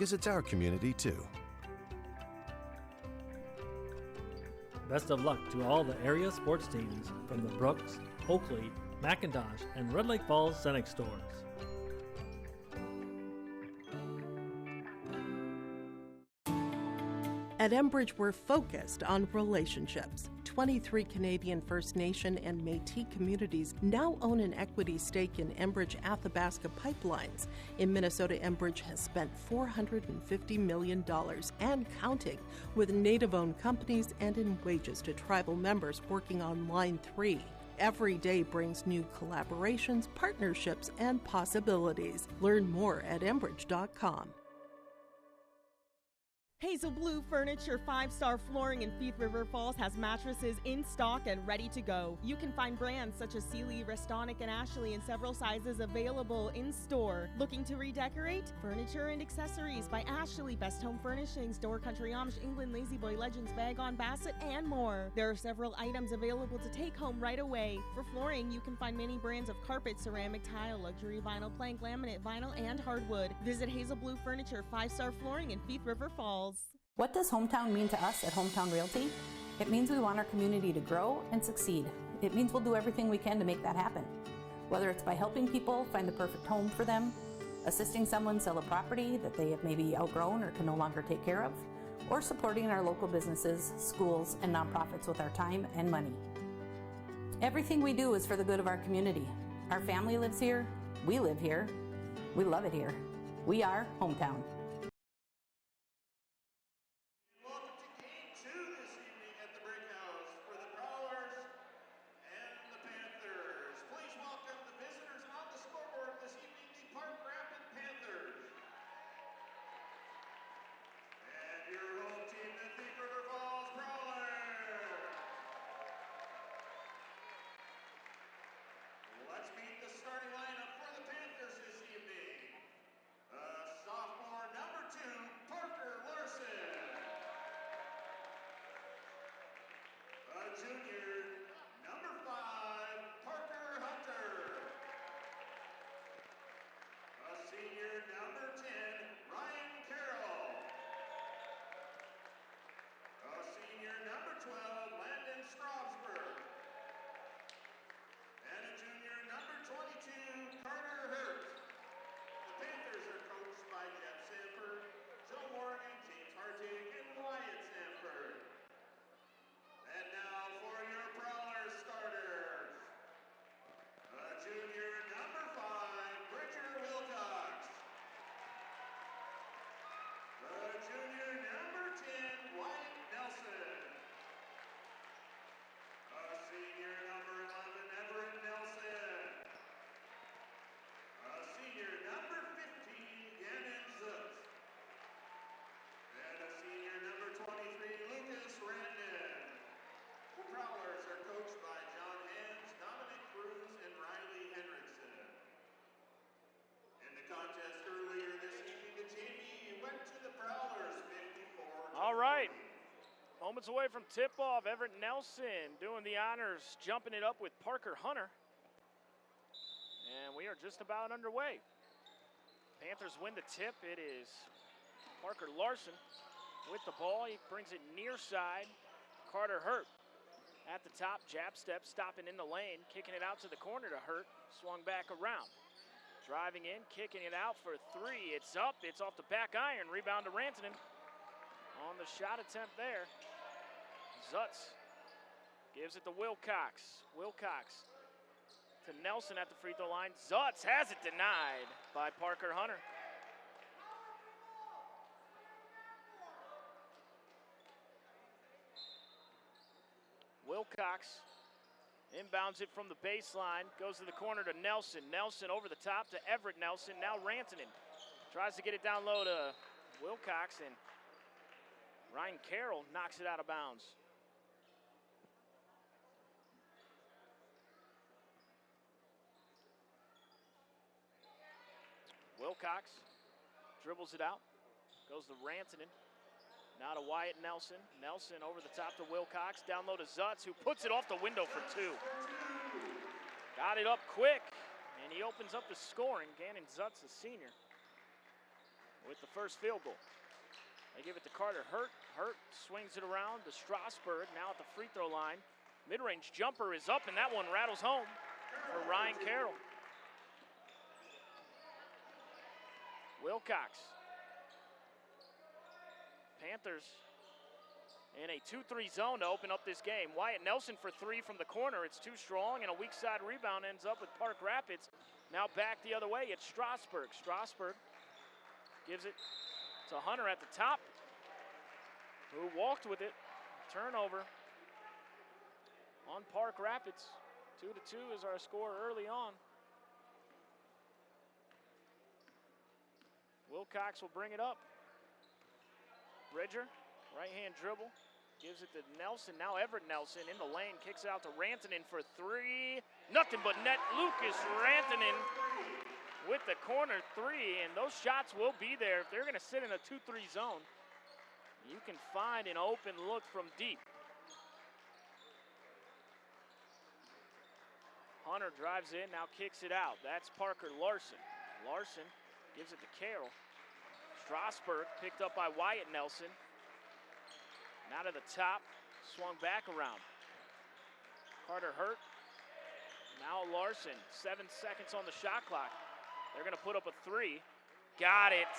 because it's our community too. Best of luck to all the area sports teams from the Brooks, Oakley, McIntosh, and Red Lake Falls Cenex stores. At Enbridge, we're focused on relationships. 23 Canadian First Nation and Métis communities now own an equity stake in Enbridge Athabasca Pipelines. In Minnesota, Enbridge has spent $450 million and counting, with Native-owned companies and in wages to tribal members working on Line 3. Every day brings new collaborations, partnerships, and possibilities. Learn more at Enbridge.com. Hazel Blue Furniture 5-star flooring in Thief River Falls has mattresses in stock and ready to go. You can find brands such as Sealy, Restonic, and Ashley in several sizes available in store. Looking to redecorate? Furniture and Accessories by Ashley, Best Home Furnishings, Door Country Amish, England, Lazy Boy Legends, Vagon, Bassett, and more. There are several items available to take home right away. For flooring, you can find many brands of carpet, ceramic, tile, luxury vinyl, plank, laminate, vinyl, and hardwood. Visit Hazel Blue Furniture 5-star flooring in Thief River Falls. What does hometown mean to us at Hometown Realty? It means we want our community to grow and succeed. It means we'll do everything we can to make that happen. Whether it's by helping people find the perfect home for them, assisting someone sell a property that they have maybe outgrown or can no longer take care of, or supporting our local businesses, schools, and nonprofits with our time and money. Everything we do is for the good of our community. Our family lives here, we live here, we love it here. We are Hometown. All right, moments away from tip-off, Everett Nelson doing the honors, jumping it up with Parker Hunter. And we are just about underway. Panthers win the tip. It is Parker Larson with the ball. He brings it near side. Carter Hurt at the top, jab step, stopping in the lane, kicking it out to the corner to Hurt, swung back around. Driving in, kicking it out for three. It's up, it's off the back iron, rebound to Rantanen. On the shot attempt there, Zutz gives it to Wilcox. Wilcox to Nelson at the free throw line. Zutz has it denied by Parker Hunter. Wilcox inbounds it from the baseline, goes to the corner to Nelson. Nelson over the top to Everett Nelson. Now Rantanen tries to get it down low to Wilcox, and Ryan Carroll knocks it out of bounds. Wilcox dribbles it out, goes to Rantanen. Now to Wyatt Nelson. Nelson over the top to Wilcox, down low to Zutz, who puts it off the window for two. Got it up quick, and he opens up the scoring. Gannon Zutz, the senior. with the first field goal. They give it to Carter Hurt. Hurt swings it around to Strasburg, now at the free throw line. Mid-range jumper is up, and that one rattles home for Ryan Carroll. Wilcox. Panthers in a 2-3 zone to open up this game. Wyatt Nelson for three from the corner. It's too strong, and a weak side rebound ends up with Park Rapids. Now back the other way, it's Strasburg. Strasburg gives it to Hunter at the top, who walked with it. Turnover on Park Rapids. 2-2 is our score early on. Wilcox will bring it up. Bridger, right-hand dribble, gives it to Nelson. Now Everett Nelson in the lane, kicks it out to Rantanen for three. Nothing but net. Lucas Rantanen with the corner three, and those shots will be there. If they're gonna sit in a 2-3 zone, you can find an open look from deep. Hunter drives in, now kicks it out. That's Parker Larson. Larson gives it to Carroll. Strasburg picked up by Wyatt Nelson. Now to the top, swung back around. Carter Hurt. Now Larson, 7 seconds on the shot clock. They're gonna put up a three. Got it.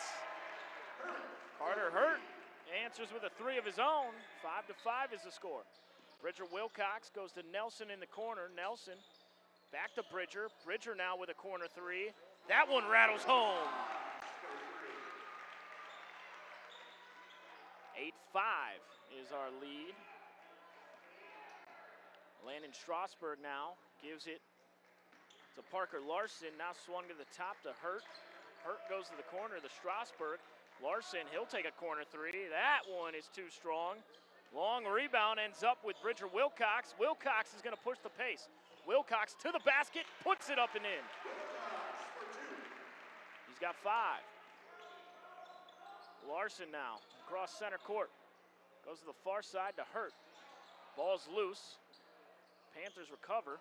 Carter Hurt answers with a three of his own. 5-5 is the score. Bridger Wilcox goes to Nelson in the corner. Nelson back to Bridger. Bridger now with a corner three. That one rattles home. 8-5 is our lead. Landon Strasburg now gives it to Parker Larson. Now swung to the top to Hurt. Hurt goes to the corner to Strasburg. Larson, he'll take a corner three. That one is too strong. Long rebound ends up with Bridger Wilcox. Wilcox is going to push the pace. Wilcox to the basket, puts it up and in. He's got 5. Larson now across center court. Goes to the far side to Hurt. Ball's loose. Panthers recover.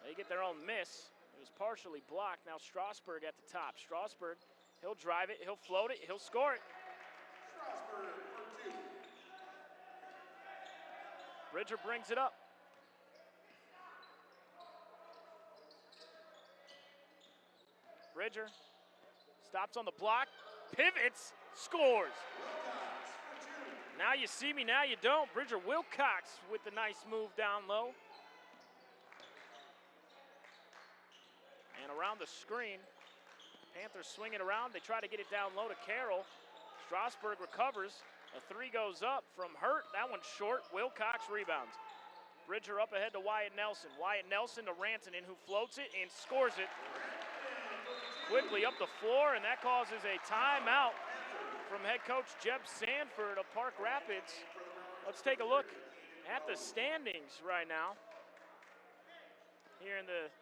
They get their own miss. It was partially blocked. Now Strasburg at the top. Strasburg, he'll drive it, he'll float it, he'll score it. Bridger brings it up. Bridger stops on the block, pivots, scores. Now you see me, now you don't. Bridger Wilcox with the nice move down low. And around the screen, Panthers swing it around. They try to get it down low to Carroll. Strasburg recovers. A three goes up from Hurt. That one's short. Wilcox rebounds. Bridger up ahead to Wyatt Nelson. Wyatt Nelson to Rantanen, who floats it and scores it quickly up the floor, and that causes a timeout from head coach Jeb Sanford of Park Rapids. Let's take a look at the standings right now here in the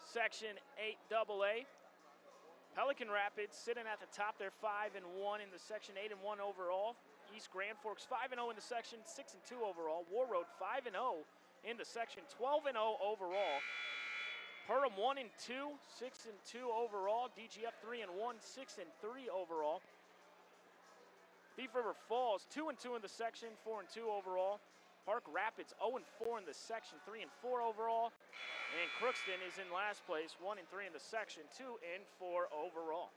Section 8AA. Pelican Rapids sitting at the top. They're 5-1 in the section, 8-1 overall. East Grand Forks 5-0 in the section, 6-2 overall. War Road 5-0 in the section, 12-0 overall. Perham 1-2, 6-2 overall. DGF 3-1, 6-3 overall. Thief River Falls 2-2 in the section, 4-2 overall. Park Rapids 0-4 in the section, 3-4 overall. And Crookston is in last place, 1-3 in the section, 2-4 overall.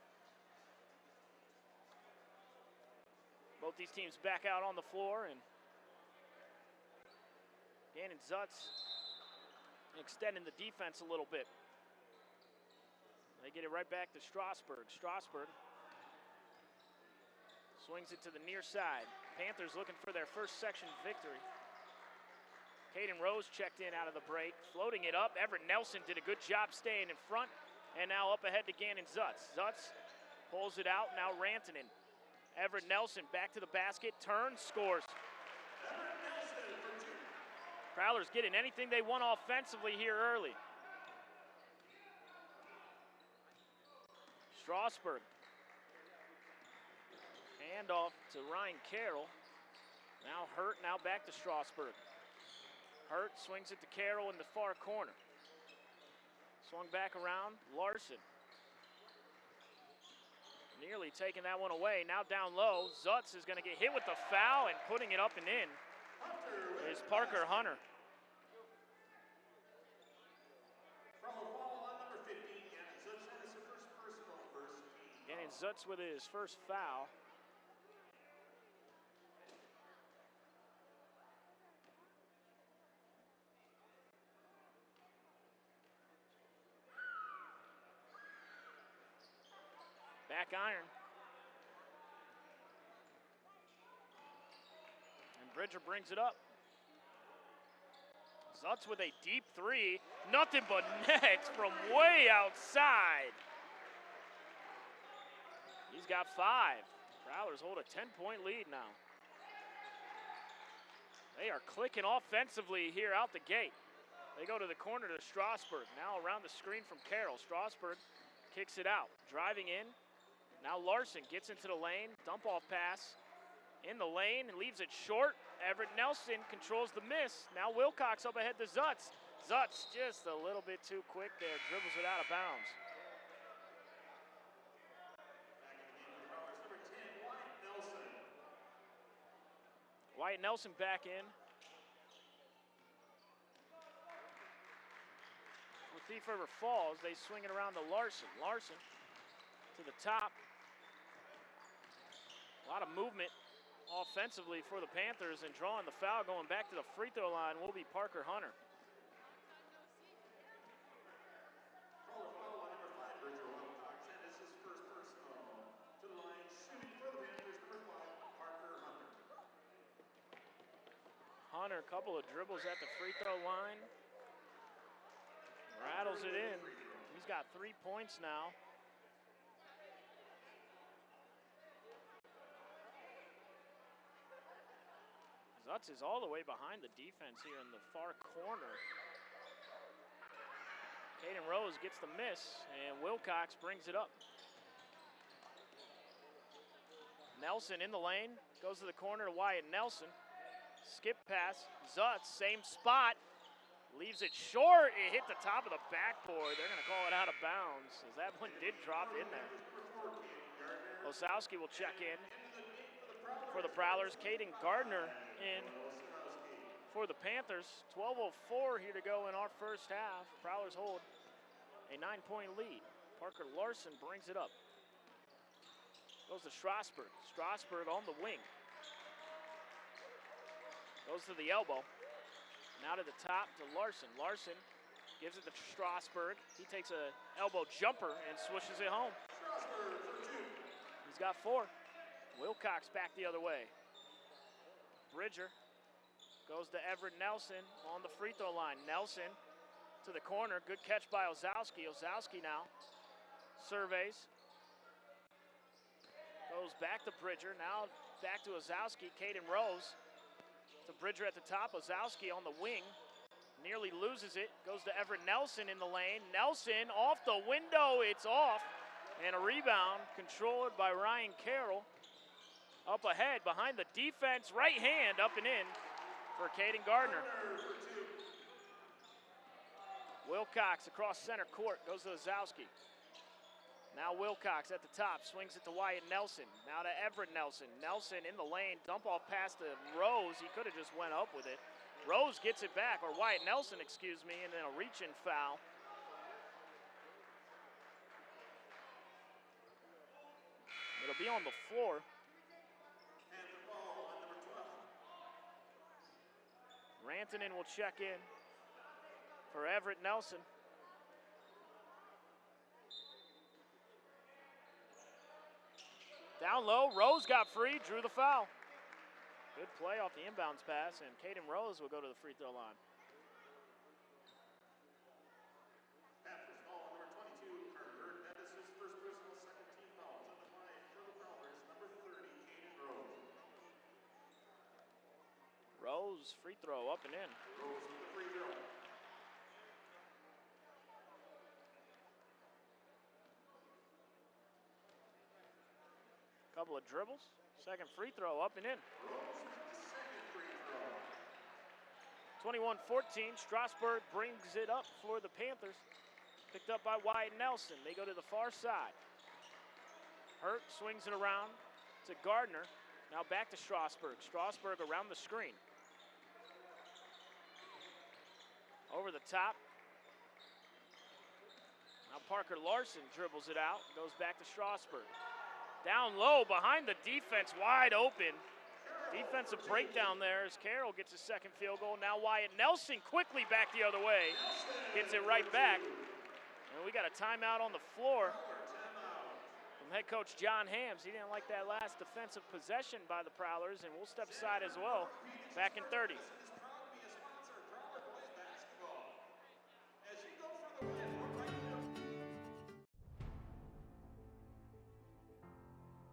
Both these teams back out on the floor, and Gannon Zutz extending the defense a little bit. They get it right back to Strasburg. Strasburg swings it to the near side. Panthers looking for their first section victory. Caden Rose checked in out of the break, floating it up. Everett Nelson did a good job staying in front, and now up ahead to Gannon Zutz. Zutz pulls it out, now Rantanen. Everett Nelson back to the basket, turns, scores. Prowlers getting anything they want offensively here early. Strasburg. Handoff to Ryan Carroll. Now Hurt, now back to Strasburg. Hurt swings it to Carroll in the far corner. Swung back around, Larson. nearly taking that one away. Now down low, Zutz is going to get hit with the foul, and putting it up and in is Parker Hunter. And Zutz with his first foul. Back iron. And Bridger brings it up. Zutz with a deep three. Nothing but net from way outside. He's got 5. Prowlers hold a 10-point lead now. They are clicking offensively here out the gate. They go to the corner to Strasburg. Now around the screen from Carroll. Strasburg kicks it out. Driving in. Now Larson gets into the lane. Dump off pass in the lane and leaves it short. Everett Nelson controls the miss. Now Wilcox up ahead to Zutz. Zutz just a little bit too quick there. Dribbles it out of bounds. Wyatt Nelson back in. For Thief River Falls, they swing it around to Larson. Larson to the top. A lot of movement offensively for the Panthers, and drawing the foul going back to the free throw line will be Parker Hunter. Hunter, a couple of dribbles at the free throw line. Rattles it in. He's got 3 points now. Zutz is all the way behind the defense here in the far corner. Caden Rose gets the miss, and Wilcox brings it up. Nelson in the lane, goes to the corner to Wyatt Nelson. Skip pass, Zutz, same spot, leaves it short. It hit the top of the backboard. They're going to call it out of bounds, as that one did drop in there. Osowski will check in for the Prowlers. Caden Gardner in for the Panthers. 12:04 here to go in our first half. Prowlers hold a 9-point lead. Parker Larson brings it up. Goes to Strasburg. Strasburg on the wing. Goes to the elbow. Now to the top to Larson. Larson gives it to Strasburg. He takes a elbow jumper and swishes it home. He's got 4. Wilcox back the other way. Bridger goes to Everett Nelson on the free throw line. Nelson to the corner. Good catch by Osowski. Osowski now surveys. Goes back to Bridger. Now back to Osowski. Caden Rose to Bridger at the top. Osowski on the wing. Nearly loses it. Goes to Everett Nelson in the lane. Nelson off the window. It's off. And a rebound controlled by Ryan Carroll. Up ahead behind the defense. Right hand up and in for Caden Gardner. Wilcox across center court. Goes to Osowski. Now Wilcox at the top, swings it to Wyatt Nelson. Now to Everett Nelson. Nelson in the lane, dump off pass to Rose. He could have just went up with it. Rose gets it back, or Wyatt Nelson, excuse me, and then a reach-in foul. It'll be on the floor. Rantanen will check in for Everett Nelson. Down low, Rose got free, drew the foul. Good play off the inbounds pass, and Caden Rose will go to the free throw line. Rose, free throw, up and in. Couple of dribbles, second free throw, up and in. 21-14, Strasburg brings it up for the Panthers. Picked up by Wyatt Nelson. They go to the far side. Hurt swings it around to Gardner. Now back to Strasburg. Strasburg around the screen. Over the top. Now Parker Larson dribbles it out, goes back to Strasburg. Down low behind the defense, wide open. Defensive breakdown there as Carroll gets his second field goal. Now Wyatt Nelson quickly back the other way. Gets it right back. And we got a timeout on the floor from head coach John Hams. He didn't like that last defensive possession by the Prowlers, and we'll step aside as well. Back in 30.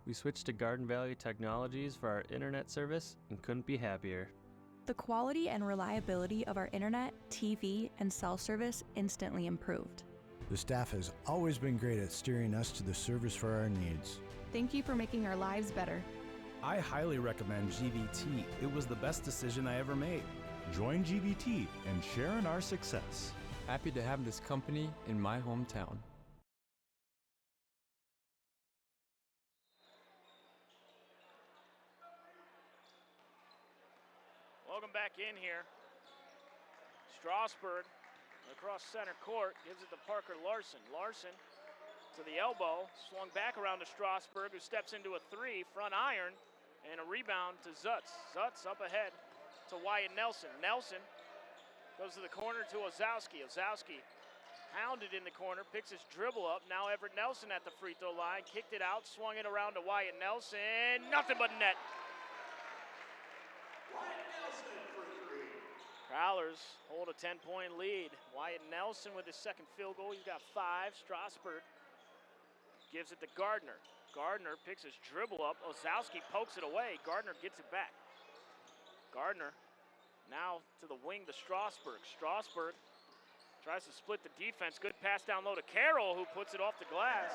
We switched to Garden Valley Technologies for our internet service and couldn't be happier. The quality and reliability of our internet, TV, and cell service instantly improved. The staff has always been great at steering us to the service for our needs. Thank you for making our lives better. I highly recommend GVT. It was the best decision I ever made. Join GVT and share in our success. Happy to have this company in my hometown. Welcome back in here. Strasburg across center court, gives it to Parker Larson. Larson to the elbow, swung back around to Strasburg, who steps into a three, front iron, and a rebound to Zutz. Zutz up ahead to Wyatt Nelson. Nelson goes to the corner to Ozowski. Ozowski hounded in the corner, picks his dribble up. Now Everett Nelson at the free throw line, kicked it out, swung it around to Wyatt Nelson. Nothing but net. Prowlers hold a 10-point lead. Wyatt Nelson with his second field goal. He's got 5. Strasburg gives it to Gardner. Gardner picks his dribble up. Ozowski pokes it away. Gardner gets it back. Gardner now to the wing to Strasburg. Strasburg tries to split the defense. Good pass down low to Carroll, who puts it off the glass.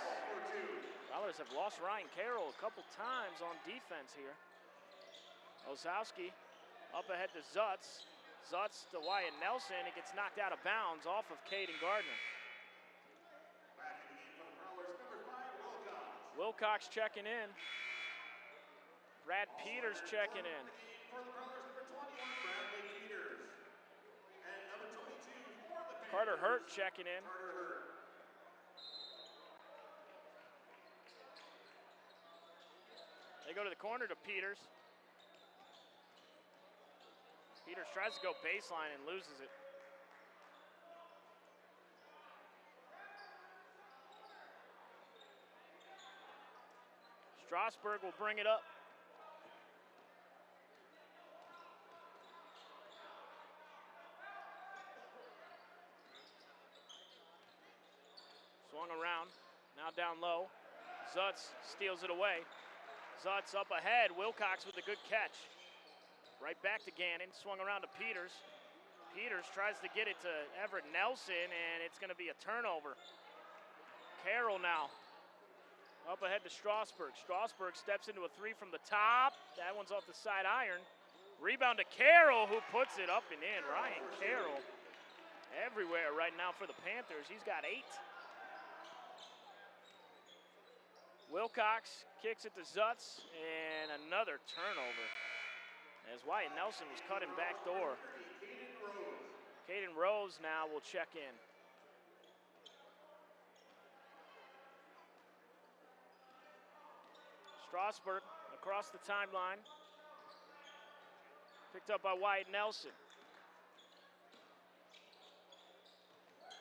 Prowlers have lost Ryan Carroll a couple times on defense here. Ozowski up ahead to Zutz. Zutz to Wyatt Nelson. It gets knocked out of bounds off of Caden Gardner. Wilcox checking in. Brad Peters checking in. Carter Hurt checking in. They go to the corner to Peters. Peters tries to go baseline and loses it. Strasburg will bring it up. Swung around, now down low. Zutz steals it away. Zutz up ahead, Wilcox with a good catch. Right back to Gannon, swung around to Peters. Peters tries to get it to Everett Nelson, and it's gonna be a turnover. Carroll now, up ahead to Strasburg. Strasburg steps into a three from the top. That one's off the side iron. Rebound to Carroll, who puts it up and in. Ryan Carroll everywhere right now for the Panthers. He's got 8. Wilcox kicks it to Zutz, and another turnover as Wyatt Nelson was cutting back door. Caden Rose now will check in. Strasburg across the timeline. Picked up by Wyatt Nelson.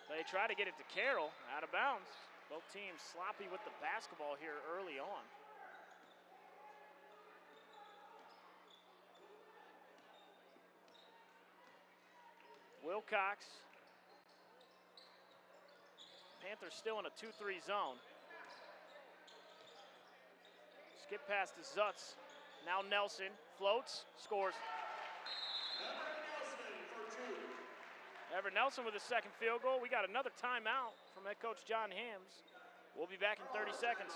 They try to get it to Carroll, out of bounds. Both teams sloppy with the basketball here early on. Wilcox. Panthers still in a 2-3 zone. Skip pass to Zutz. Now Nelson floats, scores. Everett Nelson with his second field goal. We got another timeout from head coach John Hams. We'll be back in 30 seconds.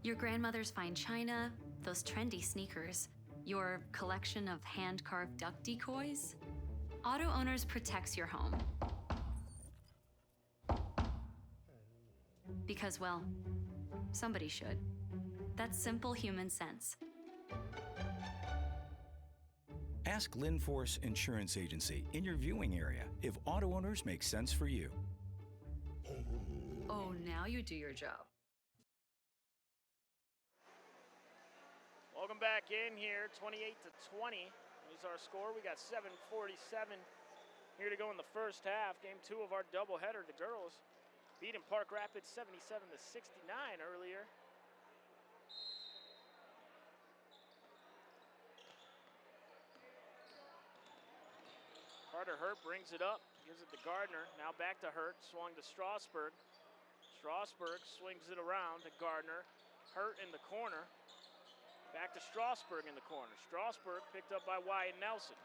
Your grandmother's fine china, those trendy sneakers, your collection of hand-carved duck decoys. Auto Owners protects your home. Because, well, somebody should. That's simple human sense. Ask Linforce Insurance Agency in your viewing area if auto owners make sense for you. Oh, now you do your job. Welcome back in here, 28-20 is our score. We got 7:47 here to go in the first half. Game 2 of our doubleheader. The girls beating Park Rapids 77-69 earlier. Carter Hurt brings it up, gives it to Gardner. Now back to Hurt, swung to Strasburg. Strasburg swings it around to Gardner. Hurt in the corner. Back to Strasburg in the corner. Strasburg picked up by Wyatt Nelson.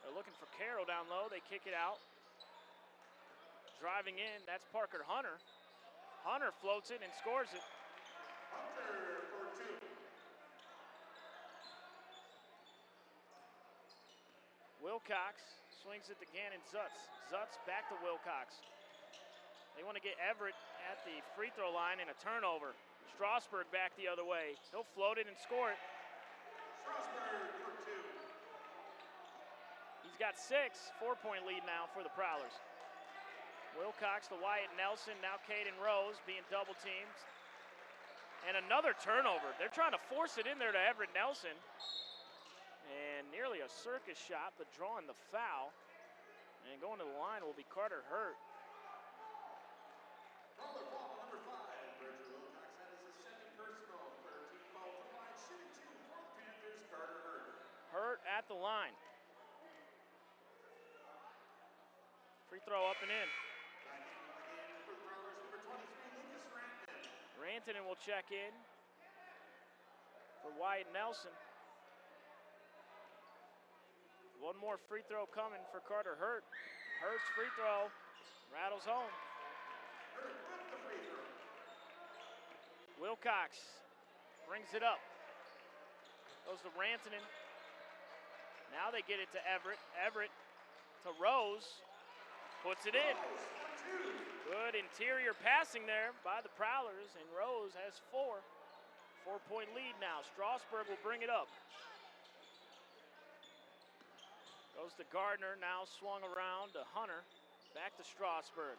They're looking for Carroll down low. They kick it out. Driving in, that's Parker Hunter. Hunter floats it and scores it. Hunter for 2. Wilcox swings it to Gannon Zutz. Zutz back to Wilcox. They want to get Everett at the free throw line and a turnover. Strasburg back the other way. He'll float it and score it. Strasburg for 2. He's got 6, 4-point lead now for the Prowlers. Wilcox to Wyatt Nelson, now Caden Rose being double teamed. And another turnover. They're trying to force it in there to Everett Nelson. And nearly a circus shot, but drawing the foul. And going to the line will be Carter Hurt. Prowler foul number 5. Bridger Wilcox, that is his second personal. 13 foul to the line, shooting 2 for the Panthers, Carter Hurt. Hurt at the line. Free throw up and in. Rantanen will check in for Wyatt Nelson. One more free throw coming for Carter Hurt. Hurt's free throw rattles home. Wilcox brings it up. Goes to Rantanen. Now they get it to Everett. Everett to Rose. Puts it in. Good interior passing there by the Prowlers, and Rose has 4. 4-point lead now. Strasburg will bring it up. Goes to Gardner, now swung around to Hunter. Back to Strasburg.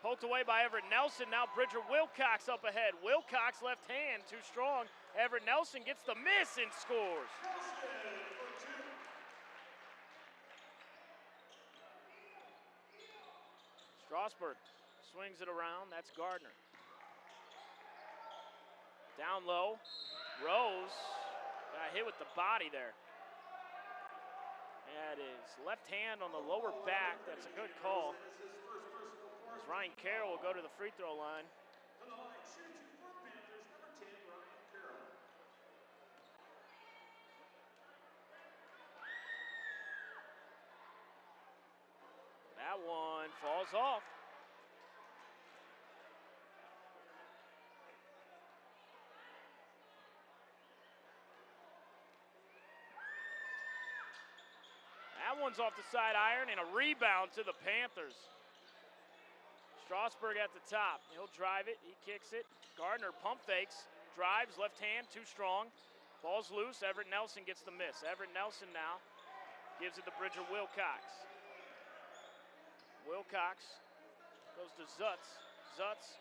Poked away by Everett Nelson. Now Bridger Wilcox up ahead. Wilcox left hand, too strong. Everett Nelson gets the miss and scores. Strasburg swings it around. That's Gardner. Down low. Rose got hit with the body there. That is left hand on the lower back. That's a good call. As Ryan Carroll will go to the free throw line. That one falls off. That one's off the side iron and a rebound to the Panthers. Strasburg at the top. He'll drive it. He kicks it. Gardner pump fakes. Drives. Left hand. Too strong. Ball's loose. Everett Nelson gets the miss. Everett Nelson now gives it to Bridger Wilcox. Wilcox goes to Zutz. Zutz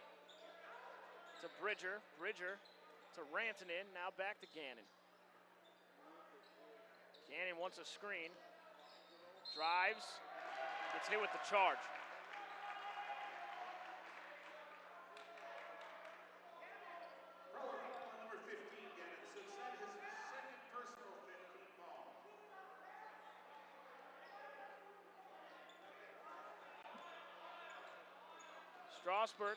to Bridger. Bridger to Rantanen. Now back to Gannon. Gannon wants a screen. Drives. Gets hit with the charge. Number 15, Gannon Zutz, that is his second personal 15 ball. Strasburg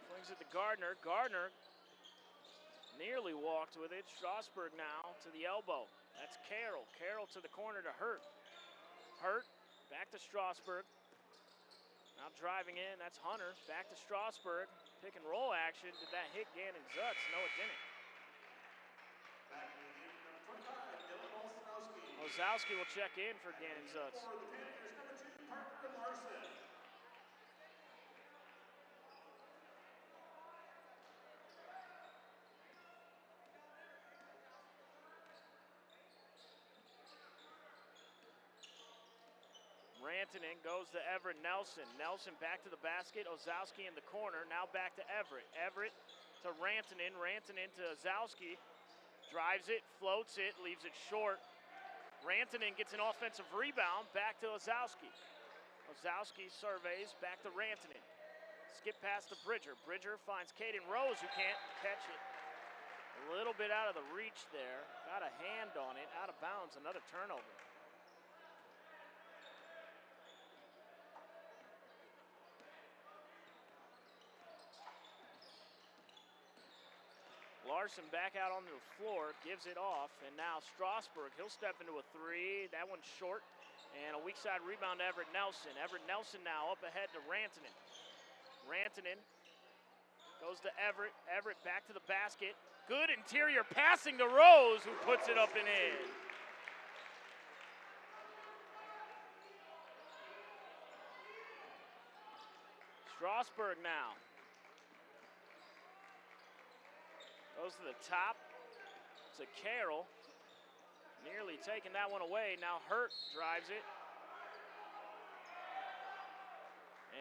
swings it to Gardner. Gardner nearly walked with it. Strasburg now to the elbow. That's Carroll. Carroll to the corner to Hurt. Hurt back to Strasburg. Now driving in, that's Hunter. Back to Strasburg. Pick and roll action. Did that hit Gannon Zutz? No, it didn't. Ozowski will check in for Gannon Zutz. Rantanen goes to Everett Nelson. Nelson back to the basket. Ozowski in the corner. Now back to Everett. Everett to Rantanen. Rantanen to Ozowski. Drives it, floats it, leaves it short. Rantanen gets an offensive rebound. Back to Ozowski. Ozowski surveys. Back to Rantanen. Skip pass to Bridger. Bridger finds Caden Rose, who can't catch it. A little bit out of the reach there. Got a hand on it. Out of bounds. Another turnover. Larson back out onto the floor, gives it off, and now Strasburg, he'll step into a three. That one's short, and a weak side rebound to Everett Nelson. Everett Nelson now up ahead to Rantanen. Rantanen goes to Everett. Everett back to the basket. Good interior passing to Rose, who puts it up and in. Strasburg now. Goes to the top to Carroll. Nearly taking that one away. Now Hurt drives it.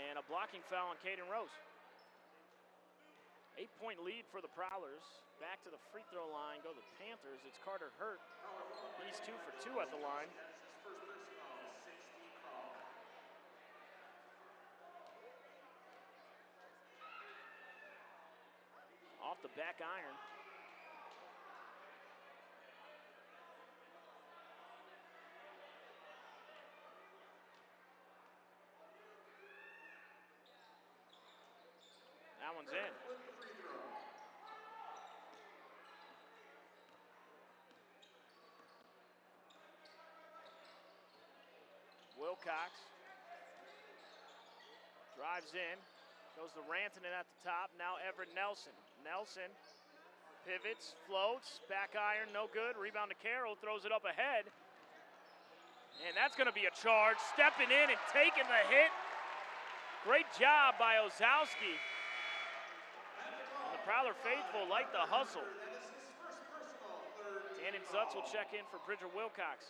And a blocking foul on Caden Rose. 8-point lead for the Prowlers. Back to the free throw line go the Panthers. It's Carter Hurt. He's 2 for 2 at the line. Off the back iron. That one's in. Wilcox drives in. Goes to Rantanen at the top. Now Everett Nelson. Nelson pivots, floats, back iron, no good. Rebound to Carroll, throws it up ahead. And that's going to be a charge. Stepping in and taking the hit. Great job by Ozowski. And the Prowler faithful like the hustle. Tannen Zutz will check in for Bridger Wilcox.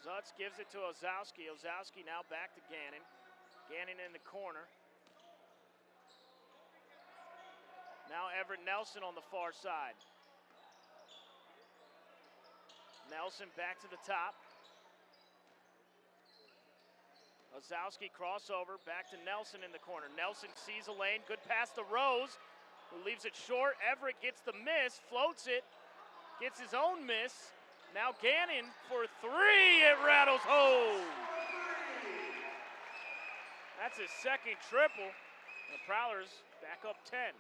Zutz gives it to Ozowski. Ozowski now back to Gannon. Gannon in the corner. Now Everett Nelson on the far side. Nelson back to the top. Ozowski crossover, back to Nelson in the corner. Nelson sees a lane, good pass to Rose, who leaves it short. Everett gets the miss, floats it, gets his own miss. Now Gannon for three, it rattles home. That's his second triple. The Prowlers back up 10.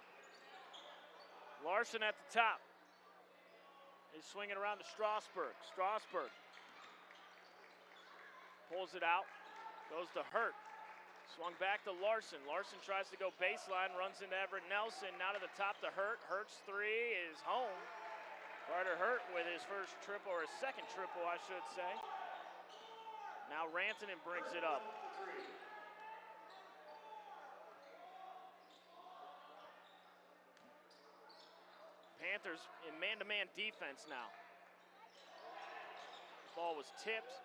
Larson at the top. He's swinging around to Strasburg. Strasburg pulls it out, goes to Hurt. Swung back to Larson. Larson tries to go baseline, runs into Everett Nelson. Now to the top to Hurt. Hurt's three is home. Carter Hurt with his first triple, or his second triple, I should say. Now Rantanen brings it up. Panthers in man-to-man defense now. Ball was tipped.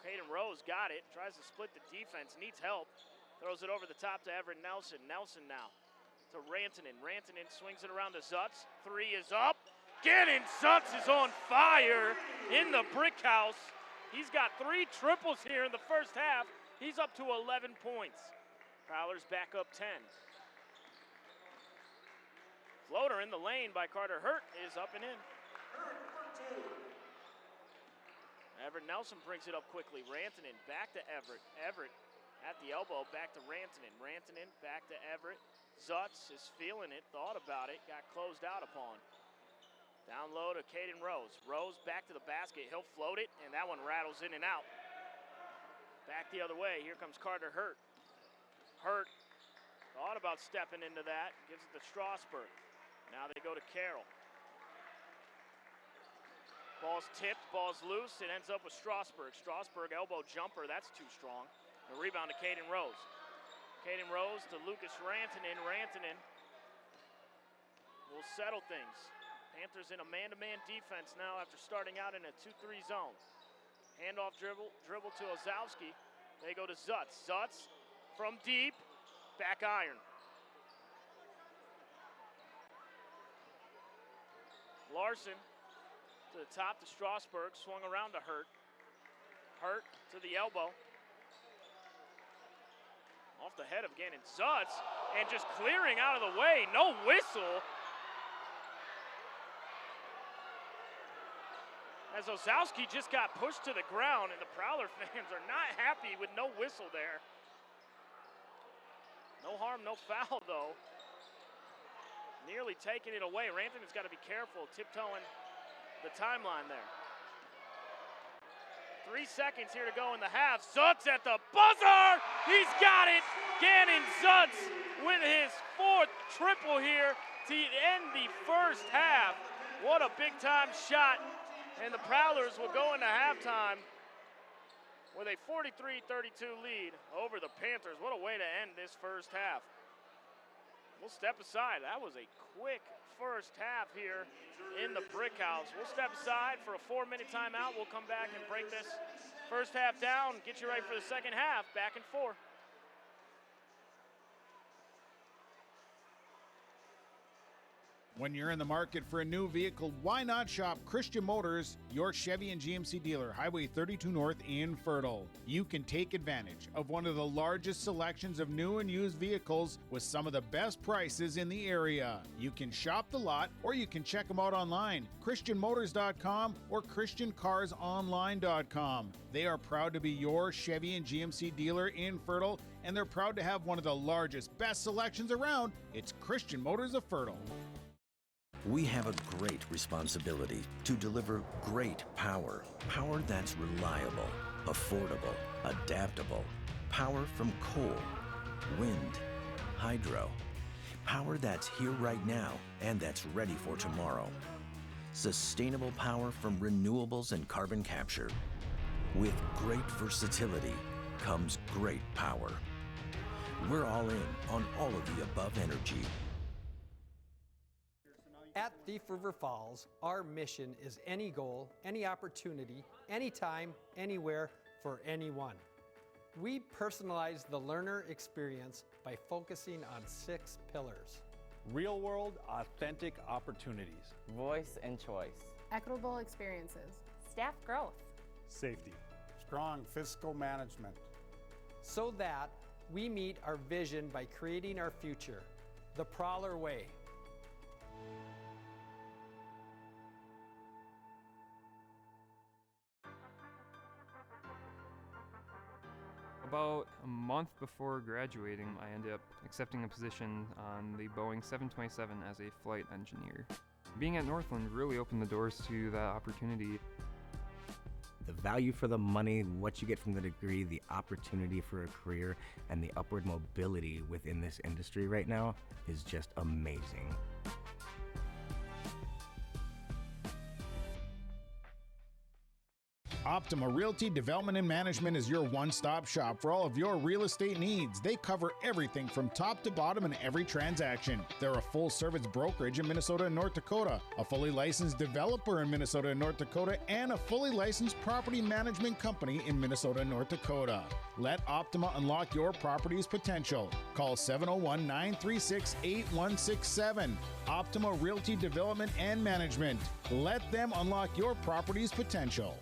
Caden Rose got it, tries to split the defense, needs help. Throws it over the top to Everett Nelson. Nelson now to Rantanen. Rantanen swings it around to Zutz. Three is up. Gannon Zutz is on fire in the brick house. He's got 3 triples here in the first half. He's up to 11 points. Prowlers back up 10. Floater in the lane by Carter Hurt is up and in. Everett Nelson brings it up quickly. Rantanen back to Everett. Everett at the elbow, back to Rantanen. Rantanen back to Everett. Zutz is feeling it, thought about it, got closed out upon. Down low to Caden Rose. Rose back to the basket. He'll float it, and that one rattles in and out. Back the other way. Here comes Carter Hurt. Hurt thought about stepping into that. Gives it to Strasburg. Now they go to Carroll. Ball's tipped. Ball's loose. It ends up with Strasburg. Strasburg elbow jumper. That's too strong. A rebound to Caden Rose. Caden Rose to Lucas Rantanen. Rantanen will settle things. Panthers in a man-to-man defense now after starting out in a 2-3 zone. Handoff dribble to Ozowski. They go to Zutz. Zutz from deep, back iron. Larson to the top to Strasburg, swung around to Hurt. Hurt to the elbow. Off the head of Gannon Zutz, and just clearing out of the way, no whistle. As Ozowski just got pushed to the ground, and the Prowler fans are not happy with no whistle there. No harm, no foul, though. Nearly taking it away. Rantanen's got to be careful, tiptoeing the timeline there. 3 seconds here to go in the half. Zutz at the buzzer! He's got it! Gannon Zutz with his 4th triple here to end the first half. What a big-time shot. And the Prowlers will go into halftime with a 43-32 lead over the Panthers. What a way to end this first half. We'll step aside. That was a quick first half here in the Brick House. We'll step aside for a 4-minute timeout. We'll come back and break this first half down, get you ready for the second half. Back in 4. When you're in the market for a new vehicle, why not shop Christian Motors, your Chevy and GMC dealer, Highway 32 North in Fertile. You can take advantage of one of the largest selections of new and used vehicles with some of the best prices in the area. You can shop the lot or you can check them out online, christianmotors.com or christiancarsonline.com. They are proud to be your Chevy and GMC dealer in Fertile, and they're proud to have one of the largest, best selections around. It's Christian Motors of Fertile. We have a great responsibility to deliver great power. Power that's reliable, affordable, adaptable. Power from coal, wind, hydro. Power that's here right now and that's ready for tomorrow. Sustainable power from renewables and carbon capture. With great versatility comes great power. We're all in on all of the above energy. At Thief River Falls, our mission is any goal, any opportunity, anytime, anywhere, for anyone. We personalize the learner experience by focusing on 6 pillars. Real-world, authentic opportunities. Voice and choice. Equitable experiences. Staff growth. Safety. Strong fiscal management. So that we meet our vision by creating our future, the Prowler way. About a month before graduating, I ended up accepting a position on the Boeing 727 as a flight engineer. Being at Northland really opened the doors to that opportunity. The value for the money, what you get from the degree, the opportunity for a career, and the upward mobility within this industry right now is just amazing. Optima Realty Development and Management is your one-stop shop for all of your real estate needs. They cover everything from top to bottom in every transaction. They're a full-service brokerage in Minnesota and North Dakota, a fully licensed developer in Minnesota and North Dakota, and a fully licensed property management company in Minnesota and North Dakota. Let Optima unlock your property's potential. Call 701-936-8167. Optima Realty Development and Management. Let them unlock your property's potential.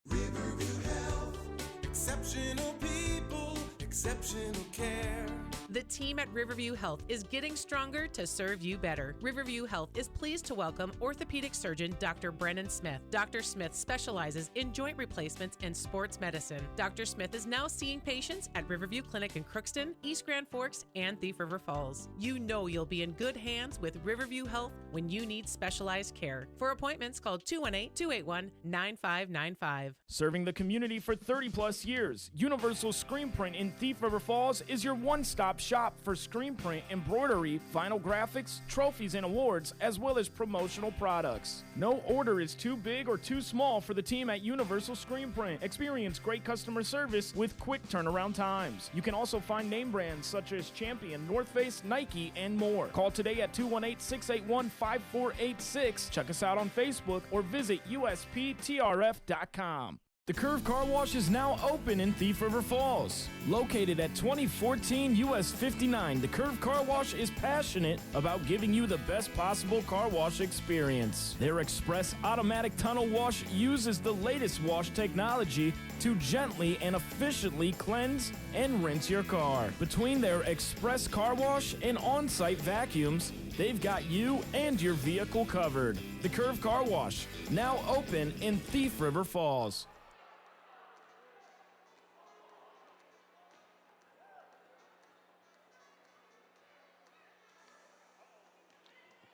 Riverview Health, exceptional people, exceptional care. The team at Riverview Health is getting stronger to serve you better. Riverview Health is pleased to welcome orthopedic surgeon Dr. Brennan Smith. Dr. Smith specializes in joint replacements and sports medicine. Dr. Smith is now seeing patients at Riverview Clinic in Crookston, East Grand Forks, and Thief River Falls. You know you'll be in good hands with Riverview Health when you need specialized care. For appointments, call 218-281-9595. Serving the community for 30 plus years, Universal Screen Print in Thief River Falls is your one-stop shop for screen print, embroidery, vinyl graphics, trophies and awards, as well as promotional products. No order is too big or too small for the team at Universal Screen Print. Experience great customer service with quick turnaround times. You can also find name brands such as Champion, North Face, Nike, and more. Call today at 218-681-5486. Check us out on Facebook or visit usptrf.com. The Curve Car Wash is now open in Thief River Falls. Located at 2014 US 59, the Curve Car Wash is passionate about giving you the best possible car wash experience. Their express automatic tunnel wash uses the latest wash technology to gently and efficiently cleanse and rinse your car. Between their express car wash and on-site vacuums, they've got you and your vehicle covered. The Curve Car Wash, now open in Thief River Falls.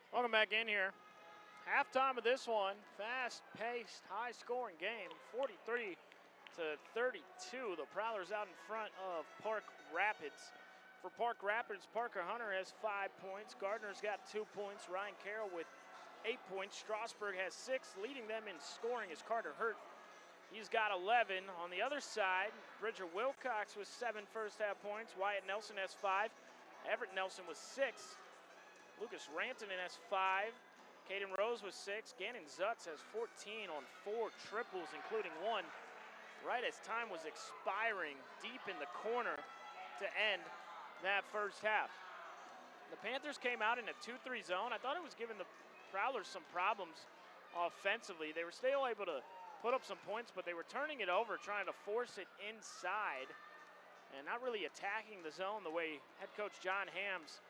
Welcome back in here. Halftime of this one, fast-paced, high-scoring game, 43-32. The Prowlers out in front of Park Rapids. For Park Rapids, Parker Hunter has 5 points. Gardner's got 2 points. Ryan Carroll with 8 points. Strasburg has 6. Leading them in scoring is Carter Hurt. He's got 11. On the other side, Bridger Wilcox with 7 first-half points. Wyatt Nelson has 5. Everett Nelson with 6. Lucas Rantanen has 5. Caden Rose with 6. Gannon Zutz has 14 on 4 triples, including 1 right as time was expiring deep in the corner to end that first half. The Panthers came out in a 2-3 zone. I thought it was giving the Prowlers some problems offensively. They were still able to put up some points, but they were turning it over, trying to force it inside and not really attacking the zone the way head coach John Hams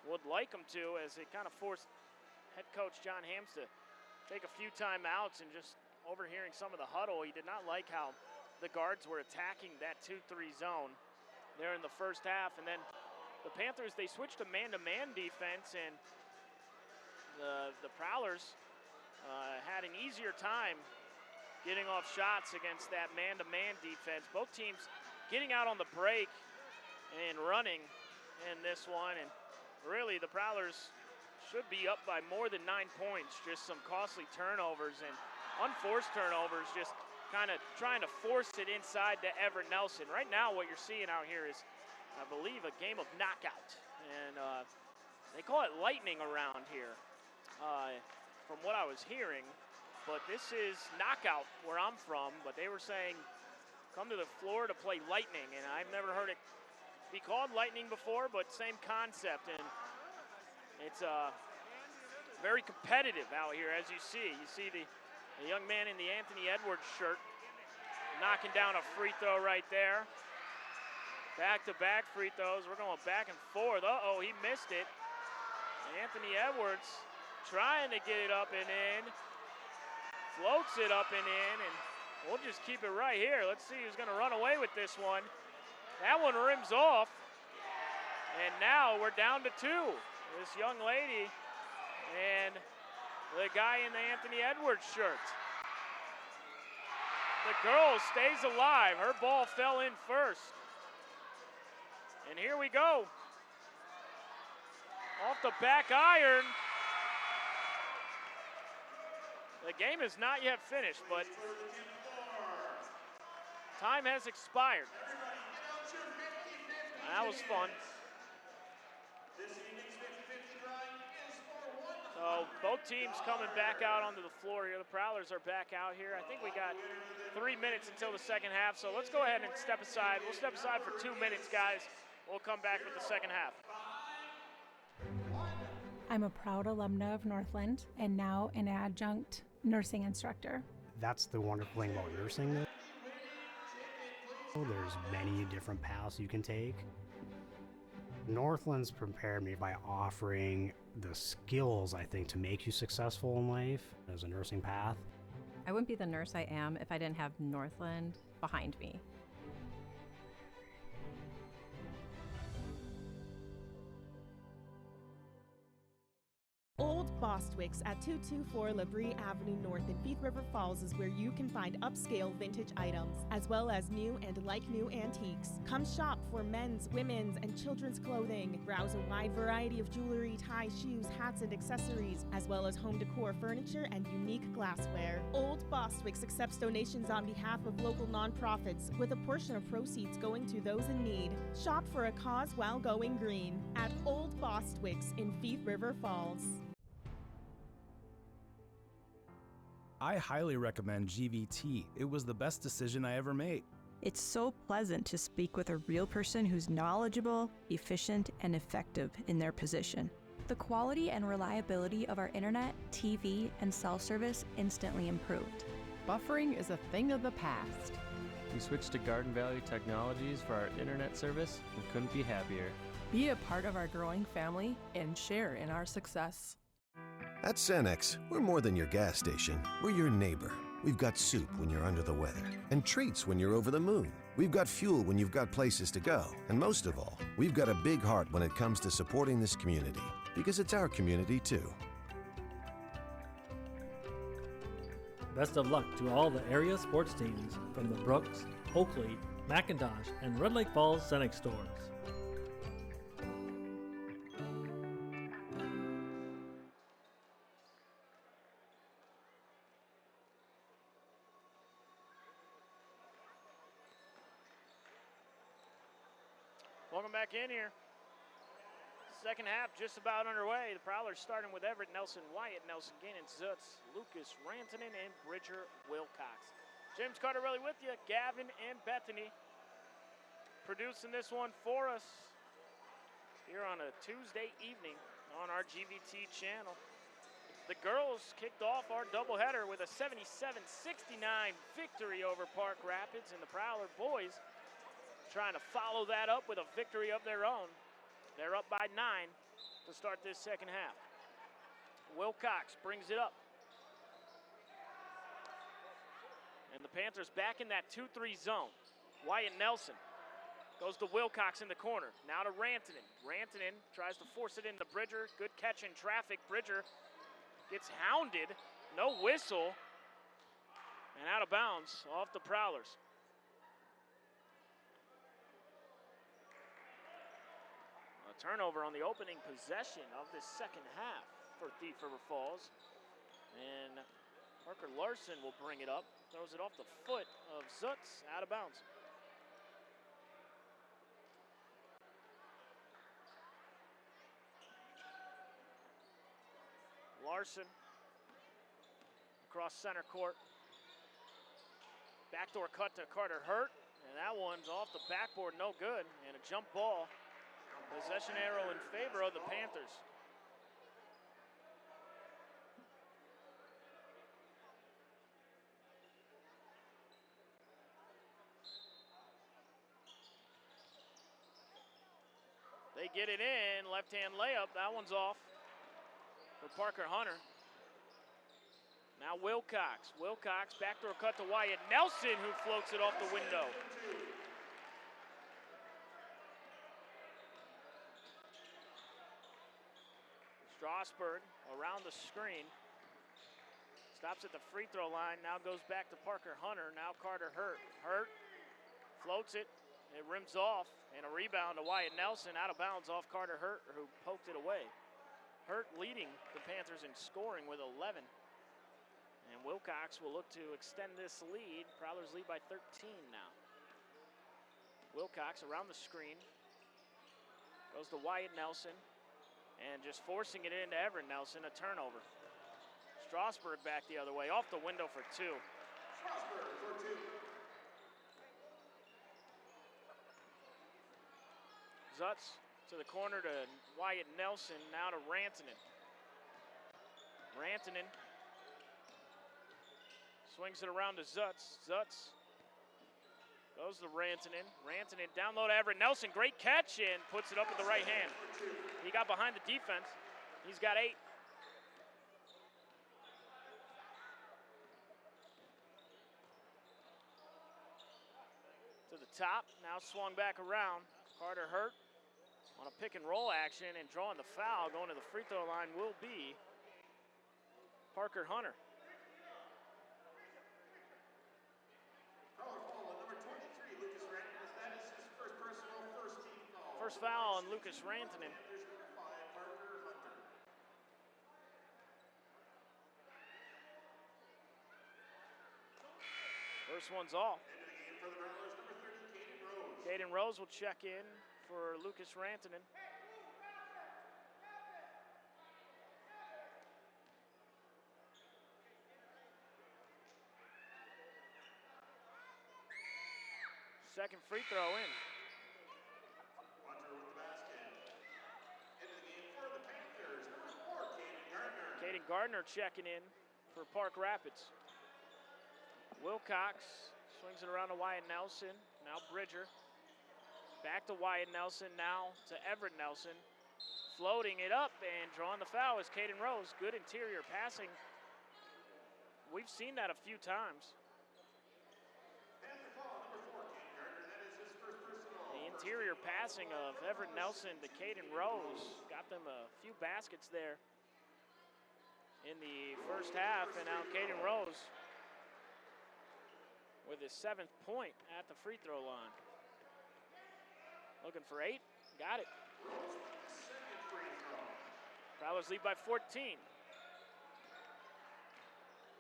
would like them to, as it kind of forced head coach John Hams to take a few timeouts. And just overhearing some of the huddle, he did not like how the guards were attacking that 2-3 zone there in the first half. And then the Panthers, they switched to man-to-man defense, and the Prowlers had an easier time getting off shots against that man-to-man defense. Both teams getting out on the break and running in this one, and really, the Prowlers should be up by more than 9 points. Just some costly turnovers and unforced turnovers, just kind of trying to force it inside to Everett Nelson. Right now, what you're seeing out here is, I believe, a game of knockout. And they call it lightning around here, from what I was hearing. But this is knockout where I'm from. But they were saying, come to the floor to play lightning. And I've never heard it be called lightning before, but same concept, and it's very competitive out here, as you see. You see the young man in the Anthony Edwards shirt knocking down a free throw right there. Back-to-back free throws. We're going back and forth. Uh-oh, he missed it. Anthony Edwards trying to get it up and in. Floats it up and in, and we'll just keep it right here. Let's see who's going to run away with this one. That one rims off, and now we're down to 2. This young lady and the guy in the Anthony Edwards shirt. The girl stays alive. Her ball fell in first. And here we go. Off the back iron. The game is not yet finished, but time has expired. That was fun. So both teams coming back out onto the floor here. The Prowlers are back out here. I think we got 3 minutes until the second half, so let's go ahead and step aside. We'll step aside for 2 minutes, guys. We'll come back with the second half. I'm a proud alumna of Northland and now an adjunct nursing instructor. That's the wonderful thing about nursing. There's many different paths you can take. Northland's prepared me by offering the skills, I think, to make you successful in life as a nursing path. I wouldn't be the nurse I am if I didn't have Northland behind me. Old Bostwick's at 224 Labrie Avenue North in Thief River Falls is where you can find upscale vintage items, as well as new and like-new antiques. Come shop for men's, women's, and children's clothing. Browse a wide variety of jewelry, ties, shoes, hats, and accessories, as well as home decor furniture and unique glassware. Old Bostwick's accepts donations on behalf of local nonprofits, with a portion of proceeds going to those in need. Shop for a cause while going green at Old Bostwick's in Thief River Falls. I highly recommend GVT. It was the best decision I ever made. It's so pleasant to speak with a real person who's knowledgeable, efficient, and effective in their position. The quality and reliability of our internet, TV, and cell service instantly improved. Buffering is a thing of the past. We switched to Garden Valley Technologies for our internet service and couldn't be happier. Be a part of our growing family and share in our success. At Cenex, we're more than your gas station. We're your neighbor. We've got soup when you're under the weather and treats when you're over the moon. We've got fuel when you've got places to go. And most of all, we've got a big heart when it comes to supporting this community, because it's our community too. Best of luck to all the area sports teams from the Brooks, Oakley, McIntosh, and Red Lake Falls Cenex stores. Welcome back in here. Second half just about underway. The Prowlers starting with Everett Nelson, Wyatt Nelson, Gannon Zutz, Lucas Rantanen, and Bridger Wilcox. James Carterelli with you, Gavin and Bethany producing this one for us here on a Tuesday evening on our GVT channel. The girls kicked off our doubleheader with a 77-69 victory over Park Rapids, and the Prowler boys trying to follow that up with a victory of their own. They're up by 9 to start this second half. Wilcox brings it up. And the Panthers back in that 2-3 zone. Wyatt Nelson goes to Wilcox in the corner. Now to Rantanen. Rantanen tries to force it into Bridger. Good catch in traffic. Bridger gets hounded. No whistle. And out of bounds off the Prowlers. Turnover on the opening possession of this second half for Thief River Falls. And Parker Larson will bring it up. Throws it off the foot of Zutz, out of bounds. Larson across center court. Backdoor cut to Carter Hurt. And that one's off the backboard, no good. And a jump ball. Possession arrow in favor of the Panthers. They get it in, left-hand layup, that one's off for Parker Hunter. Now Wilcox, backdoor cut to Wyatt Nelson, who floats it off the window. Strasburg around the screen. Stops at the free throw line. Now goes back to Parker Hunter. Now Carter Hurt. Hurt floats it. It rims off. And a rebound to Wyatt Nelson. Out of bounds off Carter Hurt, who poked it away. Hurt leading the Panthers in scoring with 11. And Wilcox will look to extend this lead. Prowlers lead by 13 now. Wilcox around the screen. Goes to Wyatt Nelson. And just forcing it into Everett Nelson, a turnover. Strasburg back the other way, off the window for 2. Strasburg for 2. Zutz to the corner to Wyatt Nelson, now to Rantanen. Rantanen swings it around to Zutz. Zutz goes to Rantanen. Rantanen down low to Everett Nelson. Great catch and puts it up with the right hand. He got behind the defense. He's got 8. To the top. Now swung back around. Carter Hurt On a pick and roll action and drawing the foul, going to the free throw line will be Parker Hunter. First foul on Lucas Rantanen. First one's off. Caden Rose will check in for Lucas Rantanen. Second free throw in. Caden Gardner checking in for Park Rapids. Wilcox swings it around to Wyatt Nelson. Now Bridger. Back to Wyatt Nelson, now to Everett Nelson. Floating it up and drawing the foul is Caden Rose. Good interior passing. We've seen that a few times. The interior passing of Everett Nelson to Caden Rose got them a few baskets there in the first half, and now Caden Rose with his 7th point at the free throw line. Looking for 8, got it. Prowlers lead by 14.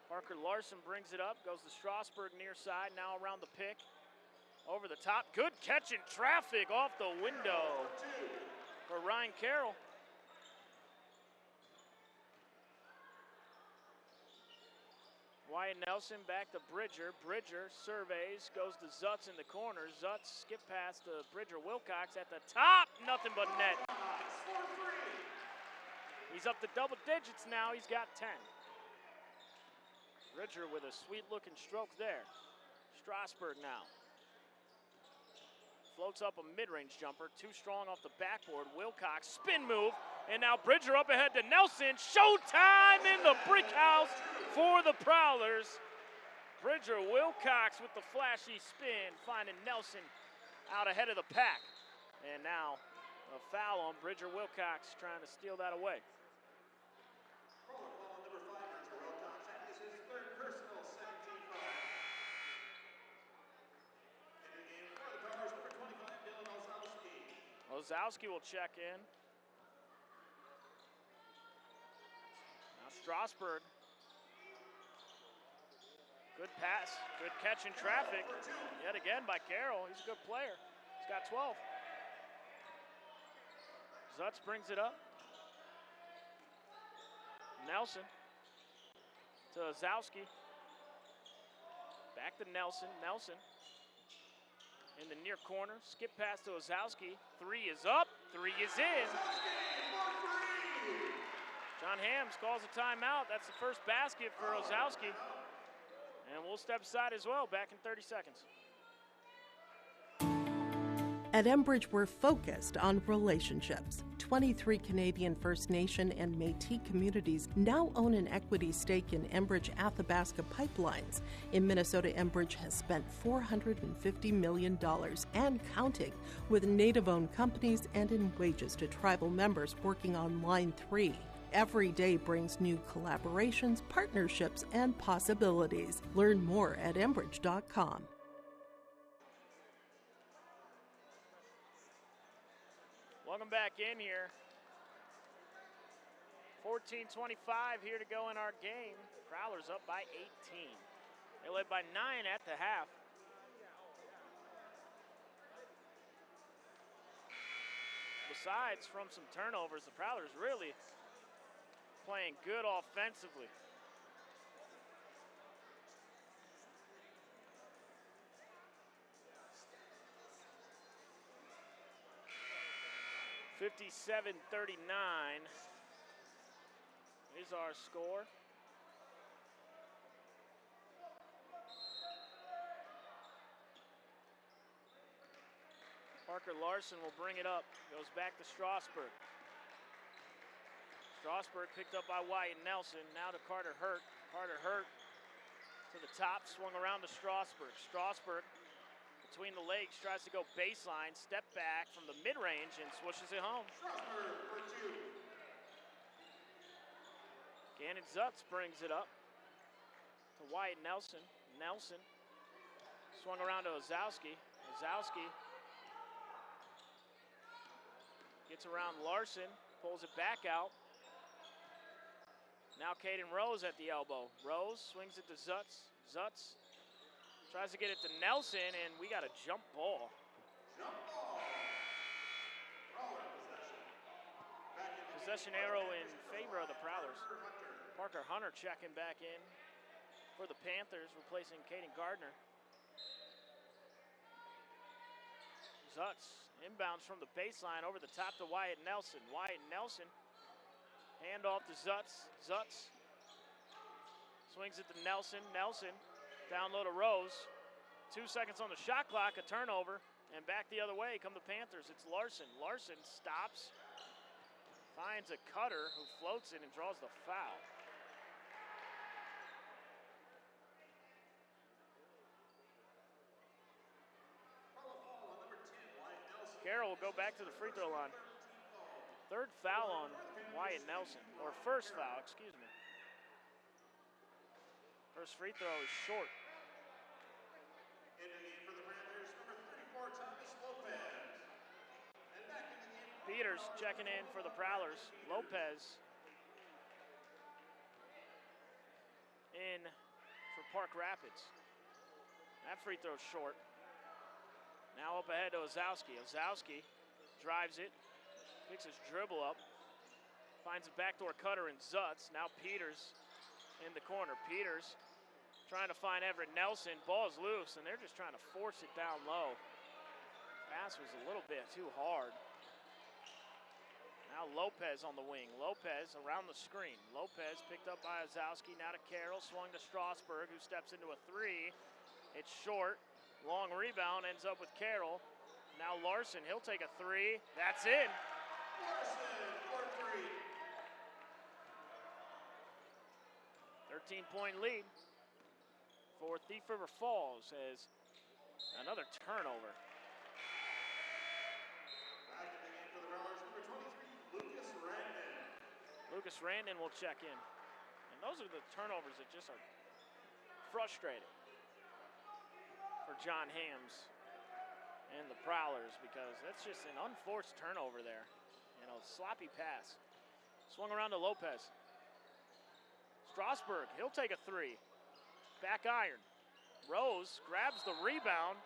Parker Larson brings it up, goes to Strasburg near side, now around the pick. Over the top, good catch in traffic off the window for Ryan Carroll. Wyatt Nelson back to Bridger. Bridger surveys, goes to Zutz in the corner. Zutz skip past to Bridger. Wilcox at the top, nothing but net. He's up to double digits now, he's got 10. Bridger with a sweet looking stroke there. Strasburg now. Floats up a mid-range jumper, too strong off the backboard. Wilcox, spin move, and now Bridger up ahead to Nelson. Showtime in the brick house for the Prowlers. Bridger Wilcox with the flashy spin, finding Nelson out ahead of the pack. And now a foul on Bridger Wilcox, trying to steal that away. Ozowski will check in. Now Strasburg. Good pass, good catch in traffic. Yet again by Carroll, he's a good player. He's got 12. Zutz brings it up. Nelson to Ozowski. Back to Nelson, Nelson. In the near corner, skip pass to Ozowski. 3 is up, 3 is in. John Hams calls a timeout. That's the first basket for Ozowski. And we'll step aside as well, back in 30 seconds. At Enbridge, we're focused on relationships. 23 Canadian First Nation and Métis communities now own an equity stake in Enbridge Athabasca Pipelines. In Minnesota, Enbridge has spent $450 million and counting, with Native-owned companies and in wages to tribal members working on Line 3. Every day brings new collaborations, partnerships, and possibilities. Learn more at Enbridge.com. Welcome back in here. 14:25 here to go in our game. Prowlers up by 18. They led by 9 at the half. Besides from some turnovers, the Prowlers really playing good offensively. $57-39 is our score. Parker Larson will bring it up. Goes back to Strasburg. Strasburg picked up by Wyatt Nelson. Now to Carter Hurt. Carter Hurt to the top, swung around to Strasburg. Strasburg between the legs, tries to go baseline, step back from the mid-range and swishes it home. Gannon Zutz brings it up to Wyatt Nelson. Nelson swung around to Ozowski. Ozowski gets around Larson, pulls it back out. Now Caden Rose at the elbow. Rose swings it to Zutz. Zutz tries to get it to Nelson, and we got a jump ball. Possession arrow in favor of the Prowlers. Parker Hunter checking back in for the Panthers, replacing Caden Gardner. Zutz inbounds from the baseline over the top to Wyatt Nelson. Wyatt Nelson, hand off to Zutz. Zutz swings it to Nelson. Nelson down low to Rose. 2 seconds on the shot clock, a turnover, and back the other way come the Panthers. It's Larson. Larson stops, finds a cutter who floats it and draws the foul. Carroll will go back to the free throw line. Third foul on Wyatt Nelson, or first foul, excuse me. First free throw is short. In the game for the Panthers, number 34, Thomas Lopez. And back in the game. Peters checking in for the Prowlers. Lopez in for Park Rapids. That free throw's short. Now up ahead to Ozowski. Ozowski drives it, picks his dribble up, finds a backdoor cutter in Zutz. Now Peters in the corner. Peters trying to find Everett Nelson. Ball's loose, and they're just trying to force it down low. Pass was a little bit too hard. Now Lopez on the wing. Lopez around the screen. Lopez picked up by Ozowski. Now to Carroll. Swung to Strasburg, who steps into a three. It's short. Long rebound, ends up with Carroll. Now Larson, he'll take a three. That's in. Larson for three. 13-point lead for Thief River Falls as another turnover. Back in the game for the Prowlers, number 23, Lucas Randon. Lucas Randon will check in. And those are the turnovers that just are frustrating for John Hams and the Prowlers, because that's just an unforced turnover there. You know, sloppy pass. Swung around to Lopez. Strasburg, he'll take a three. Back iron. Rose grabs the rebound.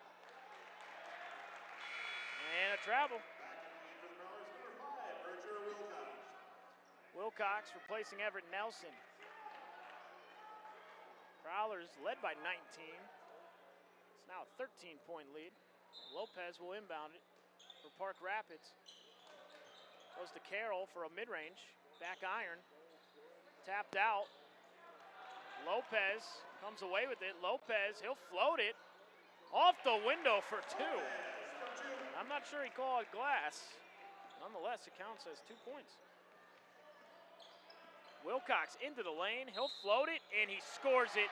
And a travel. Wilcox replacing Everett Nelson. Prowlers led by 19. It's now a 13-point lead. Lopez will inbound it for Park Rapids. Goes to Carroll for a mid-range. Back iron. Tapped out. Lopez comes away with it. Lopez, he'll float it off the window for two. I'm not sure he called glass. Nonetheless, it counts as 2 points. Wilcox into the lane. He'll float it, and he scores it.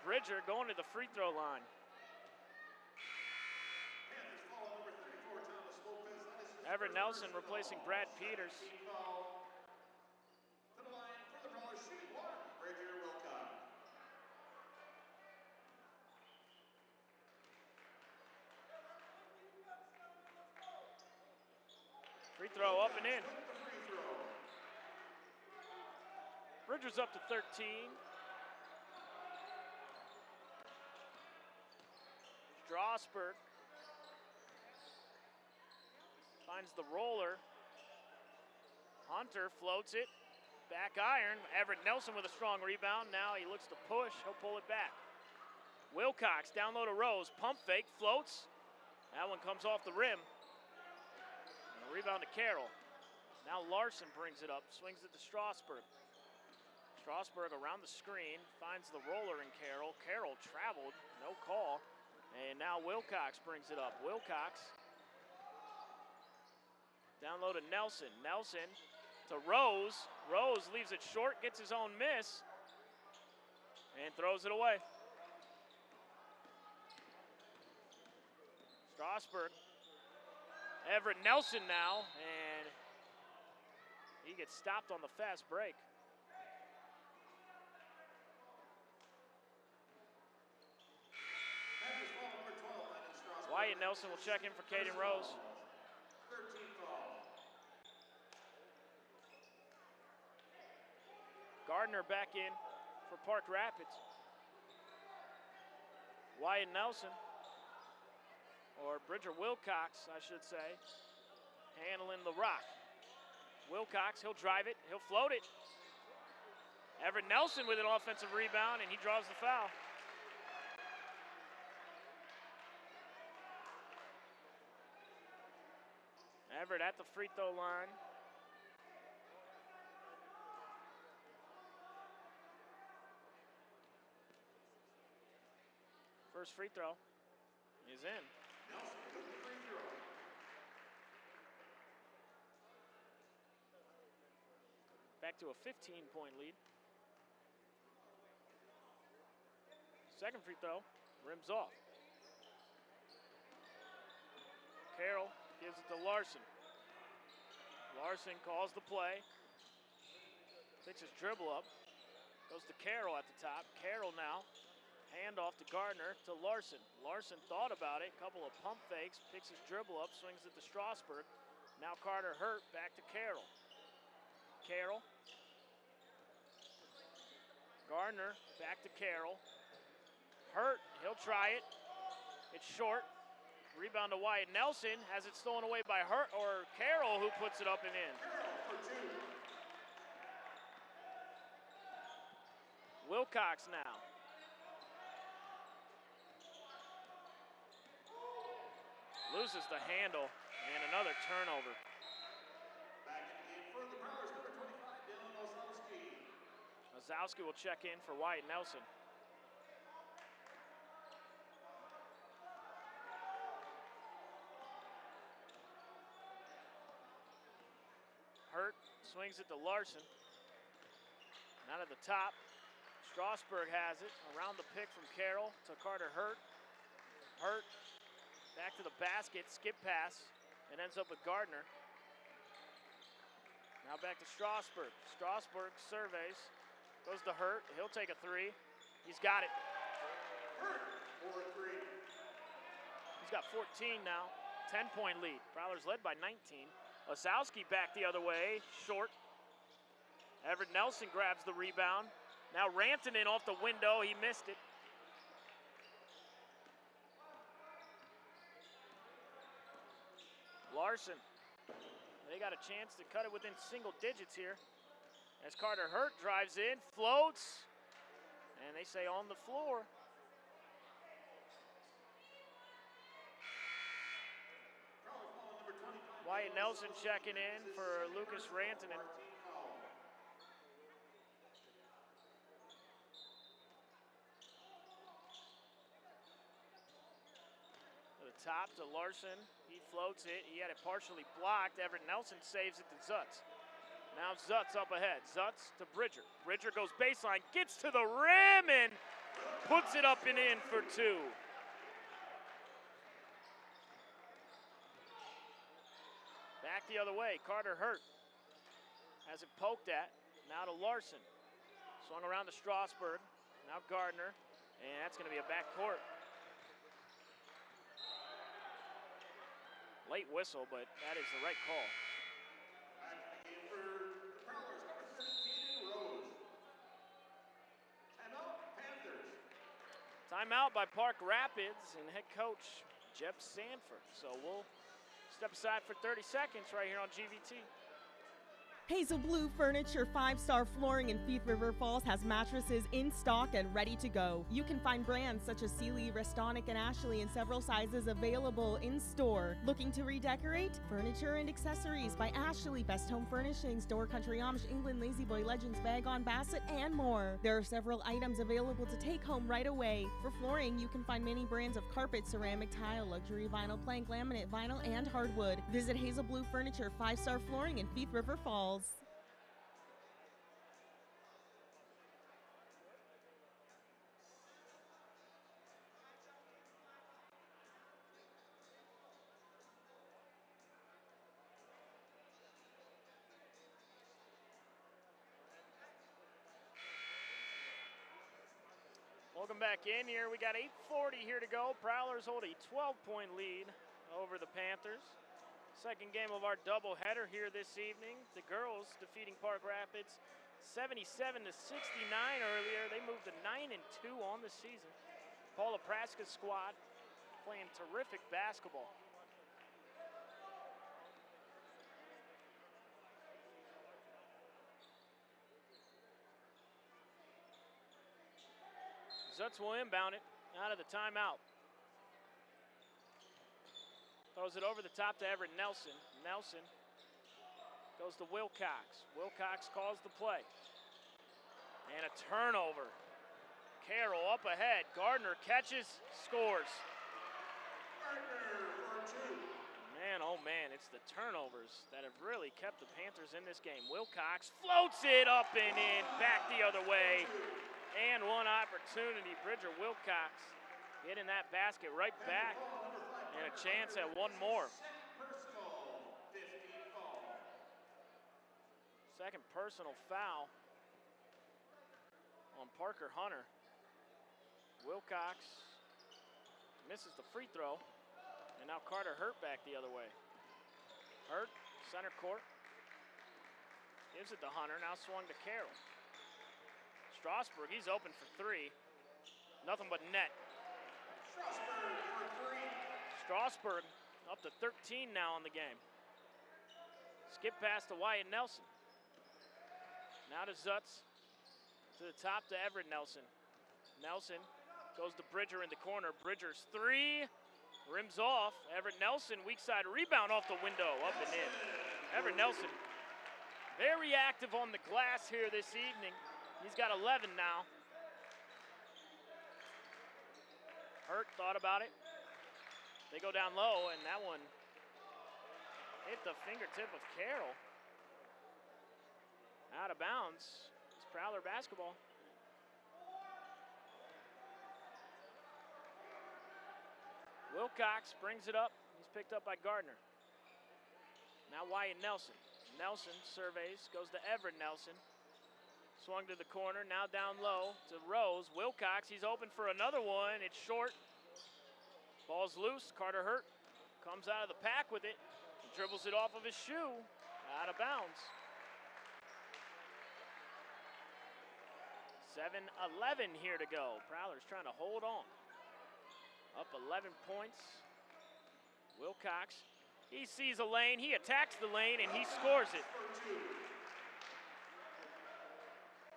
Bridger going to the free throw line. Everett Nelson replacing Brad Peters. Free throw up and in. Bridger's up to 13. Strasburg finds the roller. Hunter floats it. Back iron. Everett Nelson with a strong rebound. Now he looks to push. He'll pull it back. Wilcox down low to Rose. Pump fake. Floats. That one comes off the rim. And a rebound to Carroll. Now Larson brings it up. Swings it to Strasburg. Strasburg around the screen. Finds the roller in Carroll. Carroll traveled. No call. And now Wilcox brings it up. Wilcox down low to Nelson. Nelson to Rose. Rose leaves it short, gets his own miss, and throws it away. Strasburg. Everett Nelson now, and he gets stopped on the fast break. Wyatt Nelson will check in for Caden Rose. 13th foul. Gardner back in for Park Rapids. Wyatt Nelson, or Bridger Wilcox, I should say, handling the rock. Wilcox, he'll drive it, he'll float it. Everett Nelson with an offensive rebound, and he draws the foul. Everett at the free throw line. First free throw is in. Nelson with the free throw. Back to a 15-point lead. Second free throw, rims off. Carroll gives it to Larson. Larson calls the play. Picks his dribble up. Goes to Carroll at the top. Carroll now. Handoff to Gardner to Larson. Larson thought about it. Couple of pump fakes. Picks his dribble up. Swings it to Strasburg. Now Carter Hurt back to Carroll. Carroll. Gardner back to Carroll. Hurt, he'll try it. It's short. Rebound to Wyatt Nelson. Has it stolen away by Hurt or Carroll, who puts it up and in. Wilcox now. Loses the handle and another turnover. Back in the game for the Prowlers, number 25, Dylan Ozlowski. Ozlowski will check in for Wyatt Nelson. Hurt swings it to Larson. Not at the top. Strasburg has it. Around the pick from Carroll to Carter Hurt. Hurt back to the basket. Skip pass. It ends up with Gardner. Now back to Strasburg. Strasburg surveys. Goes to Hurt. He'll take a three. He's got it. Hurt for a three. He's got 14 now. 10-point lead. Prowlers led by 19. Osowski back the other way. Short. Everett Nelson grabs the rebound. Now Rantanen off the window. He missed it. Larson. They got a chance to cut it within single digits here. As Carter Hurt drives in, floats, and they say on the floor. Wyatt Nelson checking in for Lucas Rantanen. To the top to Larson. He floats it. He had it partially blocked. Everett Nelson saves it to Zutz. Now Zutz up ahead. Zutz to Bridger. Bridger goes baseline, gets to the rim, and puts it up and in for two. Back the other way. Carter Hurt has it poked at. Now to Larson. Swung around to Strasburg. Now Gardner. And that's going to be a backcourt. Late whistle, but that is the right call. Back in the game for the Prowlers, number 30, Caden Rose. Timeout, Panthers. Timeout by Park Rapids and head coach Jeb Sanford. So we'll step aside for 30 seconds right here on GVT. Hazel Blue Furniture 5-star flooring in Thief River Falls has mattresses in stock and ready to go. You can find brands such as Sealy, Restonic, and Ashley in several sizes available in store. Looking to redecorate? Furniture and accessories by Ashley, Best Home Furnishings, Door Country Amish, England, Lazy Boy Legends, Bag on Bassett, and more. There are several items available to take home right away. For flooring, you can find many brands of carpet, ceramic, tile, luxury vinyl, plank, laminate, vinyl, and hardwood. Visit Hazel Blue Furniture 5-star flooring in Thief River Falls. Welcome back in here. We got 8:40 here to go. Prowlers hold a 12-point lead over the Panthers. Second game of our doubleheader here this evening. The girls defeating Park Rapids 77-69 earlier. They moved to 9-2 on the season. Paula Praska's squad playing terrific basketball. Zutz will inbound it out of the timeout. Throws it over the top to Everett Nelson. Nelson goes to Wilcox. Wilcox calls the play. And a turnover. Carroll up ahead. Gardner catches, scores. Man, oh man, it's the turnovers that have really kept the Panthers in this game. Wilcox floats it up and in, back the other way. And one opportunity, Bridger Wilcox getting that basket right back and a chance at one more. Second personal foul on Parker Hunter. Wilcox misses the free throw, and now Carter Hurt back the other way. Hurt, center court, gives it to Hunter, now swung to Carroll. Strasburg, he's open for three. Nothing but net. Strasburg up to 13 now in the game. Skip pass to Wyatt Nelson. Now to Zutz. To the top to Everett Nelson. Nelson goes to Bridger in the corner. Bridger's three. Rims off. Everett Nelson, weak side rebound off the window. Up and in. Everett Nelson very active on the glass here this evening. He's got 11 now. Hurt thought about it. They go down low, and that one hit the fingertip of Carroll. Out of bounds. It's Prowler basketball. Wilcox brings it up. He's picked up by Gardner. Now Wyatt Nelson. Nelson surveys, goes to Everett Nelson. Swung to the corner, now down low to Rose. Wilcox, he's open for another one. It's short. Ball's loose. Carter Hurt comes out of the pack with it. Dribbles it off of his shoe. Out of bounds. 7:11 here to go. Prowler's trying to hold on. Up 11 points. Wilcox, he sees a lane. He attacks the lane, and he scores it.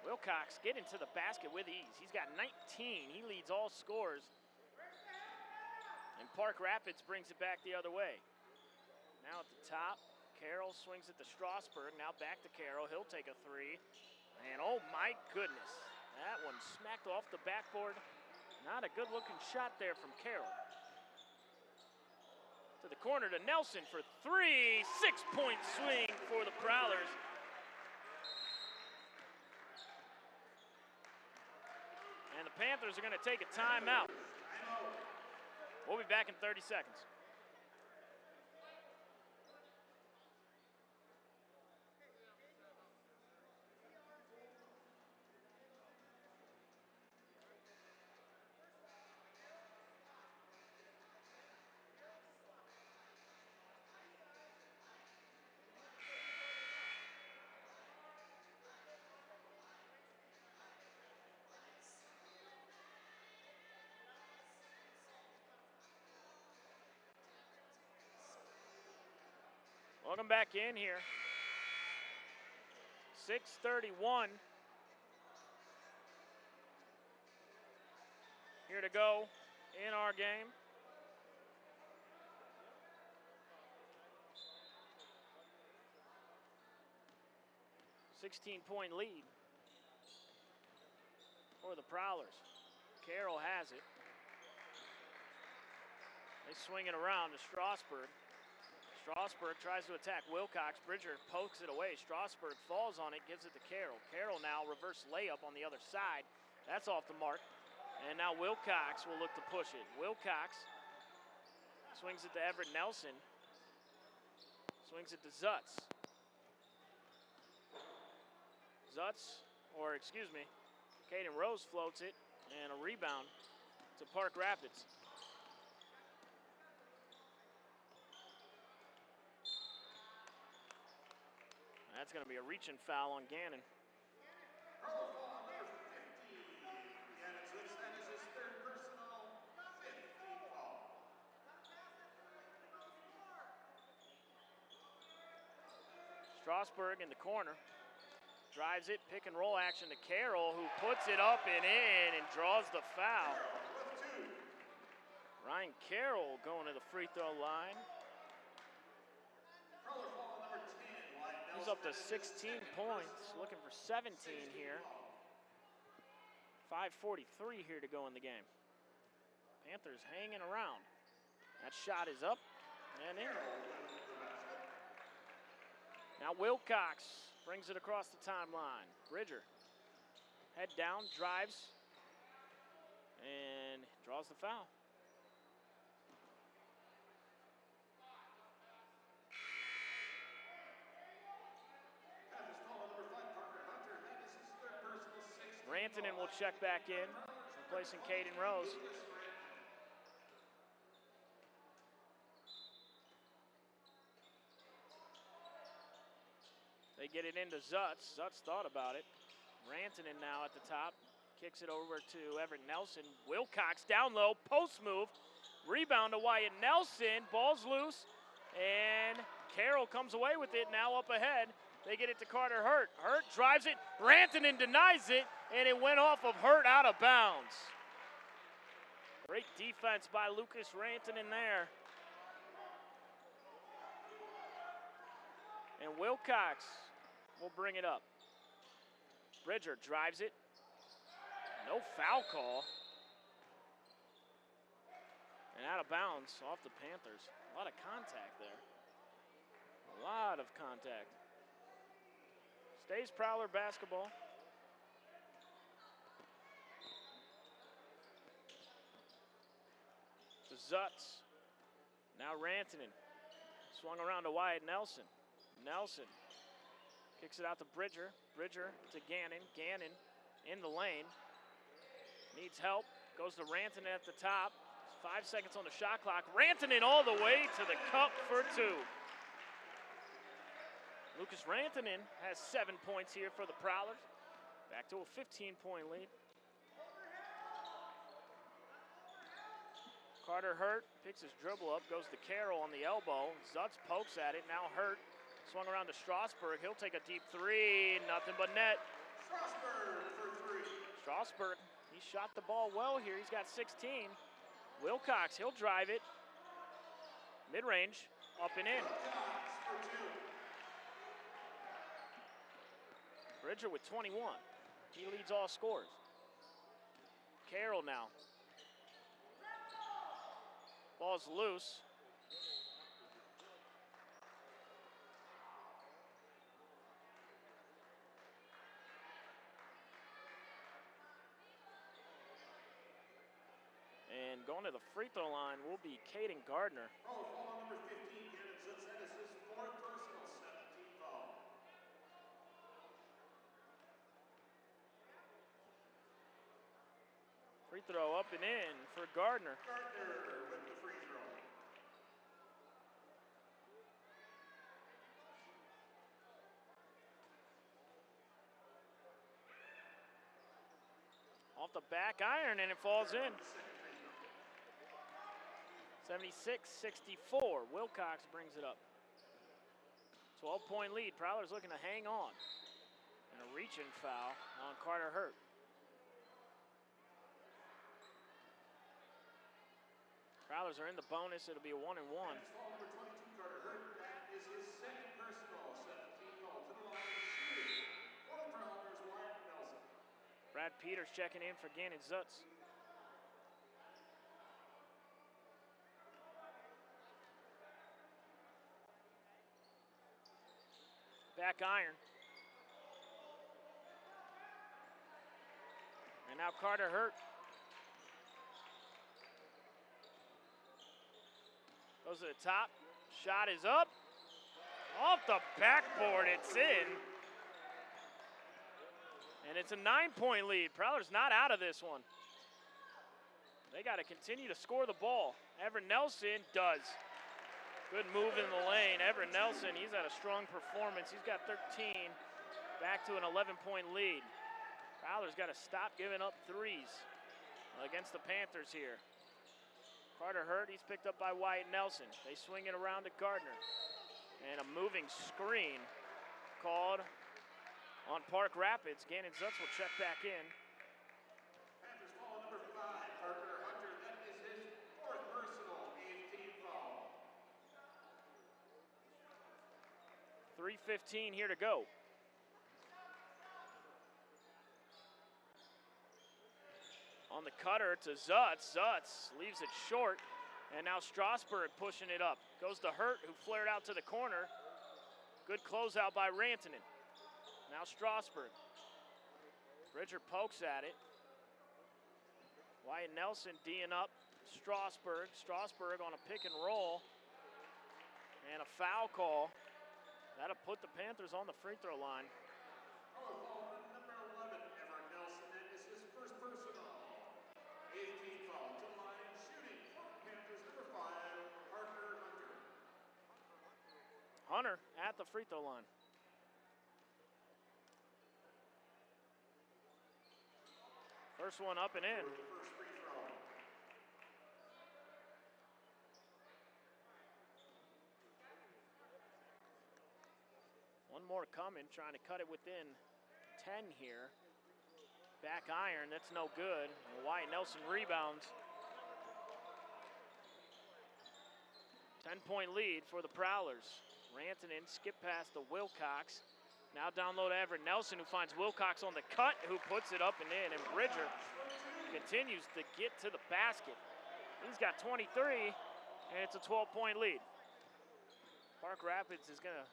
Wilcox getting to the basket with ease. He's got 19. He leads all scorers. And Park Rapids brings it back the other way. Now at the top, Carroll swings it to Strasburg. Now back to Carroll. He'll take a three. And oh my goodness, that one smacked off the backboard. Not a good looking shot there from Carroll. To the corner to Nelson for three. 6-point swing for the Prowlers. And the Panthers are going to take a timeout. We'll be back in 30 seconds. Welcome back in here. 6:31 here to go in our game. $16-point lead for the Prowlers. Carroll has it. They swing it around to Strasburg. Strasburg tries to attack Wilcox. Bridger pokes it away. Strasburg falls on it, gives it to Carroll. Carroll now reverse layup on the other side. That's off the mark. And now Wilcox will look to push it. Wilcox swings it to Everett Nelson. Swings it to Zutz. Caden Rose floats it. And a rebound to Park Rapids. That's going to be a reach and foul on Gannon. Strasburg in the corner. Drives it, pick and roll action to Carroll, who puts it up and in and draws the foul. Ryan Carroll going to the free throw line. He's up to 16 points, looking for 17 here. 5:43 here to go in the game. Panthers hanging around. That shot is up and in. Now Wilcox brings it across the timeline. Bridger, head down, drives, and draws the foul. Rantanen will check back in, replacing Caden Rose. They get it into Zutz. Zutz thought about it. Rantanen now at the top. Kicks it over to Everett Nelson. Wilcox down low, post move. Rebound to Wyatt Nelson. Ball's loose, and Carroll comes away with it, now up ahead. They get it to Carter Hurt. Hurt drives it. Rantanen denies it, and it went off of Hurt out of bounds. Great defense by Lucas Rantanen there. And Wilcox will bring it up. Bridger drives it. No foul call. And out of bounds off the Panthers. A lot of contact there. A lot of contact. Stays Prowler basketball. To Zutz. Now Rantanen. Swung around to Wyatt Nelson. Nelson kicks it out to Bridger. Bridger to Gannon. Gannon in the lane. Needs help. Goes to Rantanen at the top. 5 seconds on the shot clock. Rantanen all the way to the cup for two. Lucas Rantanen has 7 points here for the Prowlers. Back to a 15-point lead. Carter Hurt picks his dribble up, goes to Carroll on the elbow. Zutz pokes at it, now Hurt. Swung around to Strasburg. He'll take a deep three, nothing but net. Strasburg for three. Strasburg, he shot the ball well here. He's got 16. Wilcox, he'll drive it. Mid-range, up and in. Bridger with 21. He leads all scorers. Carroll now. Ball's loose. And going to the free throw line will be Caden Gardner. Oh, foul number 15, Gannon Zutz. That is his fourth personal, 17 foul. Free throw up and in for Gardner. Gardner with the free throw. Off the back iron, and it falls in. 76-64. Wilcox brings it up. 12-point lead. Prowler's looking to hang on. And a reach-in foul on Carter Hurt. Prowlers are in the bonus. It'll be a 1-1. Foul number 22, Carter Hurt. That is his second personal, 17 foul. To the line shooting for the Prowlers, Wyatt Nelson. Brad Peters checking in for Gannon Zutz. Back iron. And now Carter Hurt. Goes to the top. Shot is up. Off the backboard, it's in. And it's a 9-point lead. Prowler's not out of this one. They got to continue to score the ball. Everett Nelson does. Good move in the lane. Everett Nelson, he's had a strong performance. He's got 13, back to an 11-point lead. Fowler's got to stop giving up threes against the Panthers here. Carter Hurt, he's picked up by Wyatt Nelson. They swing it around to Gardner. And a moving screen called on Park Rapids. Gannon Zutz will check back in. Panthers foul number 5, Parker Hunter. That is his 4th personal, 8th team foul. 3:15 here to go. On the cutter to Zutz. Zutz leaves it short. And now Strasburg pushing it up. Goes to Hurt, who flared out to the corner. Good closeout by Rantanen. Now Strasburg. Bridger pokes at it. Wyatt Nelson D'ing up. Strasburg. Strasburg on a pick and roll. And a foul call. That'll put the Panthers on the free throw line. Foul number 11, Everett Nelson. That is his 1st personal. 8th team foul to line shooting for Panthers number 5, Parker Hunter. Hunter at the free throw line. First one up and in. First free throw. One more coming, trying to cut it within 10 here. Back iron, that's no good. And Wyatt Nelson rebounds. 10-point lead for the Prowlers. Rantanen skip past to Wilcox. Now down low to Everett Nelson, who finds Wilcox on the cut, who puts it up and in. And Bridger continues to get to the basket. He's got 23, and it's a 12-point lead. Park Rapids is going to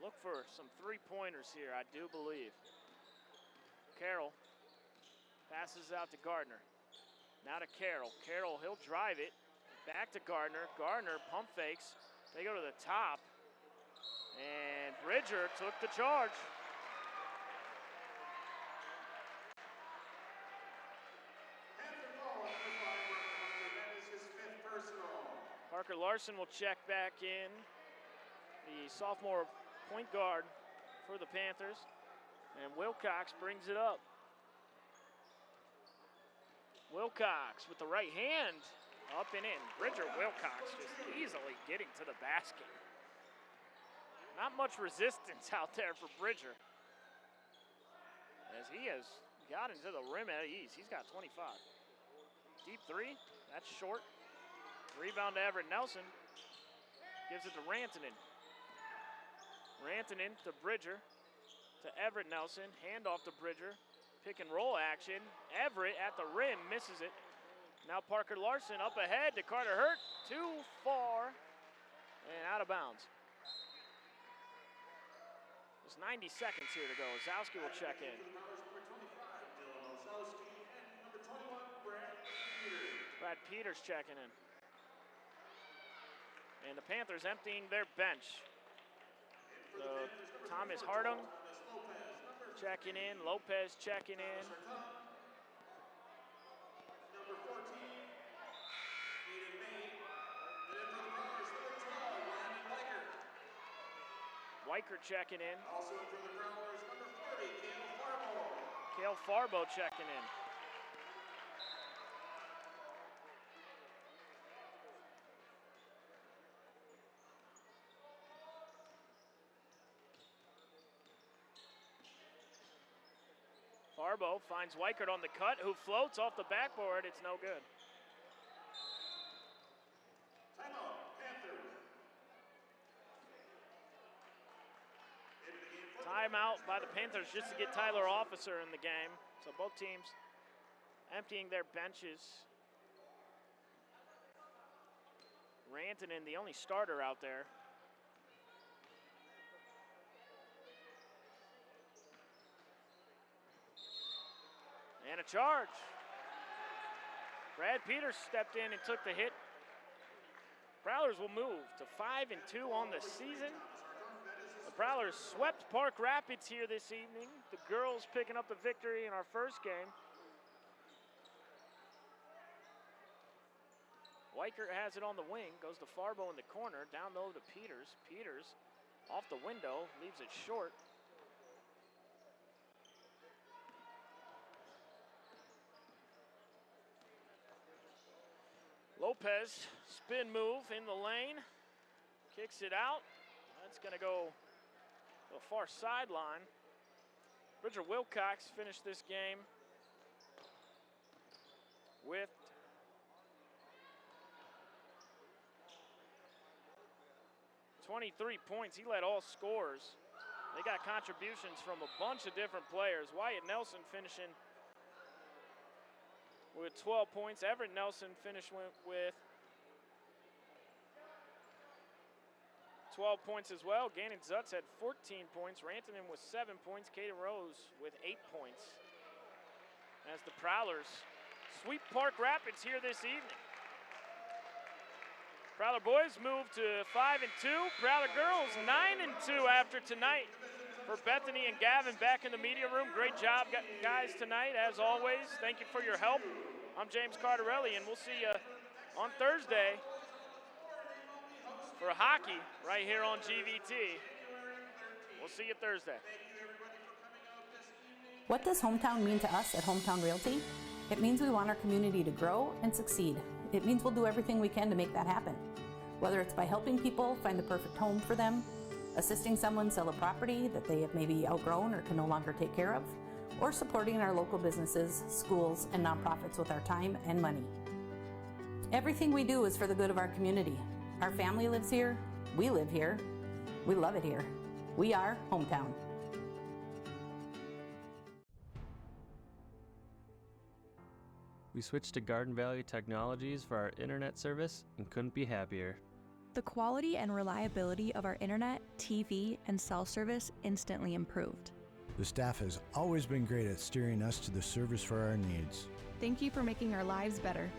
look for some three-pointers here, I do believe. Carroll passes out to Gardner. Now to Carroll. Carroll, he'll drive it. Back to Gardner. Gardner pump fakes. They go to the top. And Bridger took the charge. That is his 5th personal. Parker Larson will check back in. The sophomore point guard for the Panthers. And Wilcox brings it up. Wilcox with the right hand, up and in. Bridger Wilcox just easily getting to the basket. Not much resistance out there for Bridger, as he has gotten to the rim at ease. He's got 25. Deep three, that's short. Rebound to Everett Nelson. Gives it to Rantanen. Rantanen to Bridger. To Everett Nelson, handoff to Bridger. Pick and roll action. Everett at the rim, misses it. Now Parker Larson up ahead to Carter Hurt. Too far and out of bounds. There's 90 seconds here to go. Zowski will check in. Brad Peters checking in. And the Panthers emptying their bench. So Thomas Harding checking in. Lopez checking in. Number 14, Aiden May. And then for the Prowlers, number 12, Landon Weicker. Weicker checking in. Also for the Prowlers, number 40, Cale Farbo. Cale Farbo checking in. Farbo finds Weichert on the cut, who floats off the backboard. It's no good. Timeout, Panthers. Timeout by the Panthers just to get Tyler Officer in the game. So both teams emptying their benches. Rantanen, the only starter out there. And a charge. Brad Peters stepped in and took the hit. Prowlers will move to 5-2 on the season. The Prowlers swept Park Rapids here this evening. The girls picking up the victory in our first game. Weichert has it on the wing, goes to Farbo in the corner, down low to Peters. Peters off the window, leaves it short. Lopez, spin move in the lane, kicks it out. That's going to go to the far sideline. Bridger Wilcox finished this game with 23 points. He led all scorers. They got contributions from a bunch of different players. Wyatt Nelson finishing with 12 points. Everett Nelson finished with 12 points as well. Gannon Zutz had 14 points. Rantanen with 7 points. Caden Rose with 8 points. As the Prowlers sweep Park Rapids here this evening. Prowler boys move to 5-2. Prowler girls 9-2 after tonight. For Bethany and Gavin back in the media room. Great job, guys, tonight, as always. Thank you for your help. I'm James Cardarelli, and we'll see you on Thursday for hockey right here on GVT. We'll see you Thursday. What does hometown mean to us at Hometown Realty? It means we want our community to grow and succeed. It means we'll do everything we can to make that happen. Whether it's by helping people find the perfect home for them, assisting someone sell a property that they have maybe outgrown or can no longer take care of, or supporting our local businesses, schools, and nonprofits with our time and money. Everything we do is for the good of our community. Our family lives here, we live here, we love it here. We are Hometown. We switched to Garden Valley Technologies for our internet service and couldn't be happier. The quality and reliability of our internet, TV, and cell service instantly improved. The staff has always been great at steering us to the service for our needs. Thank you for making our lives better.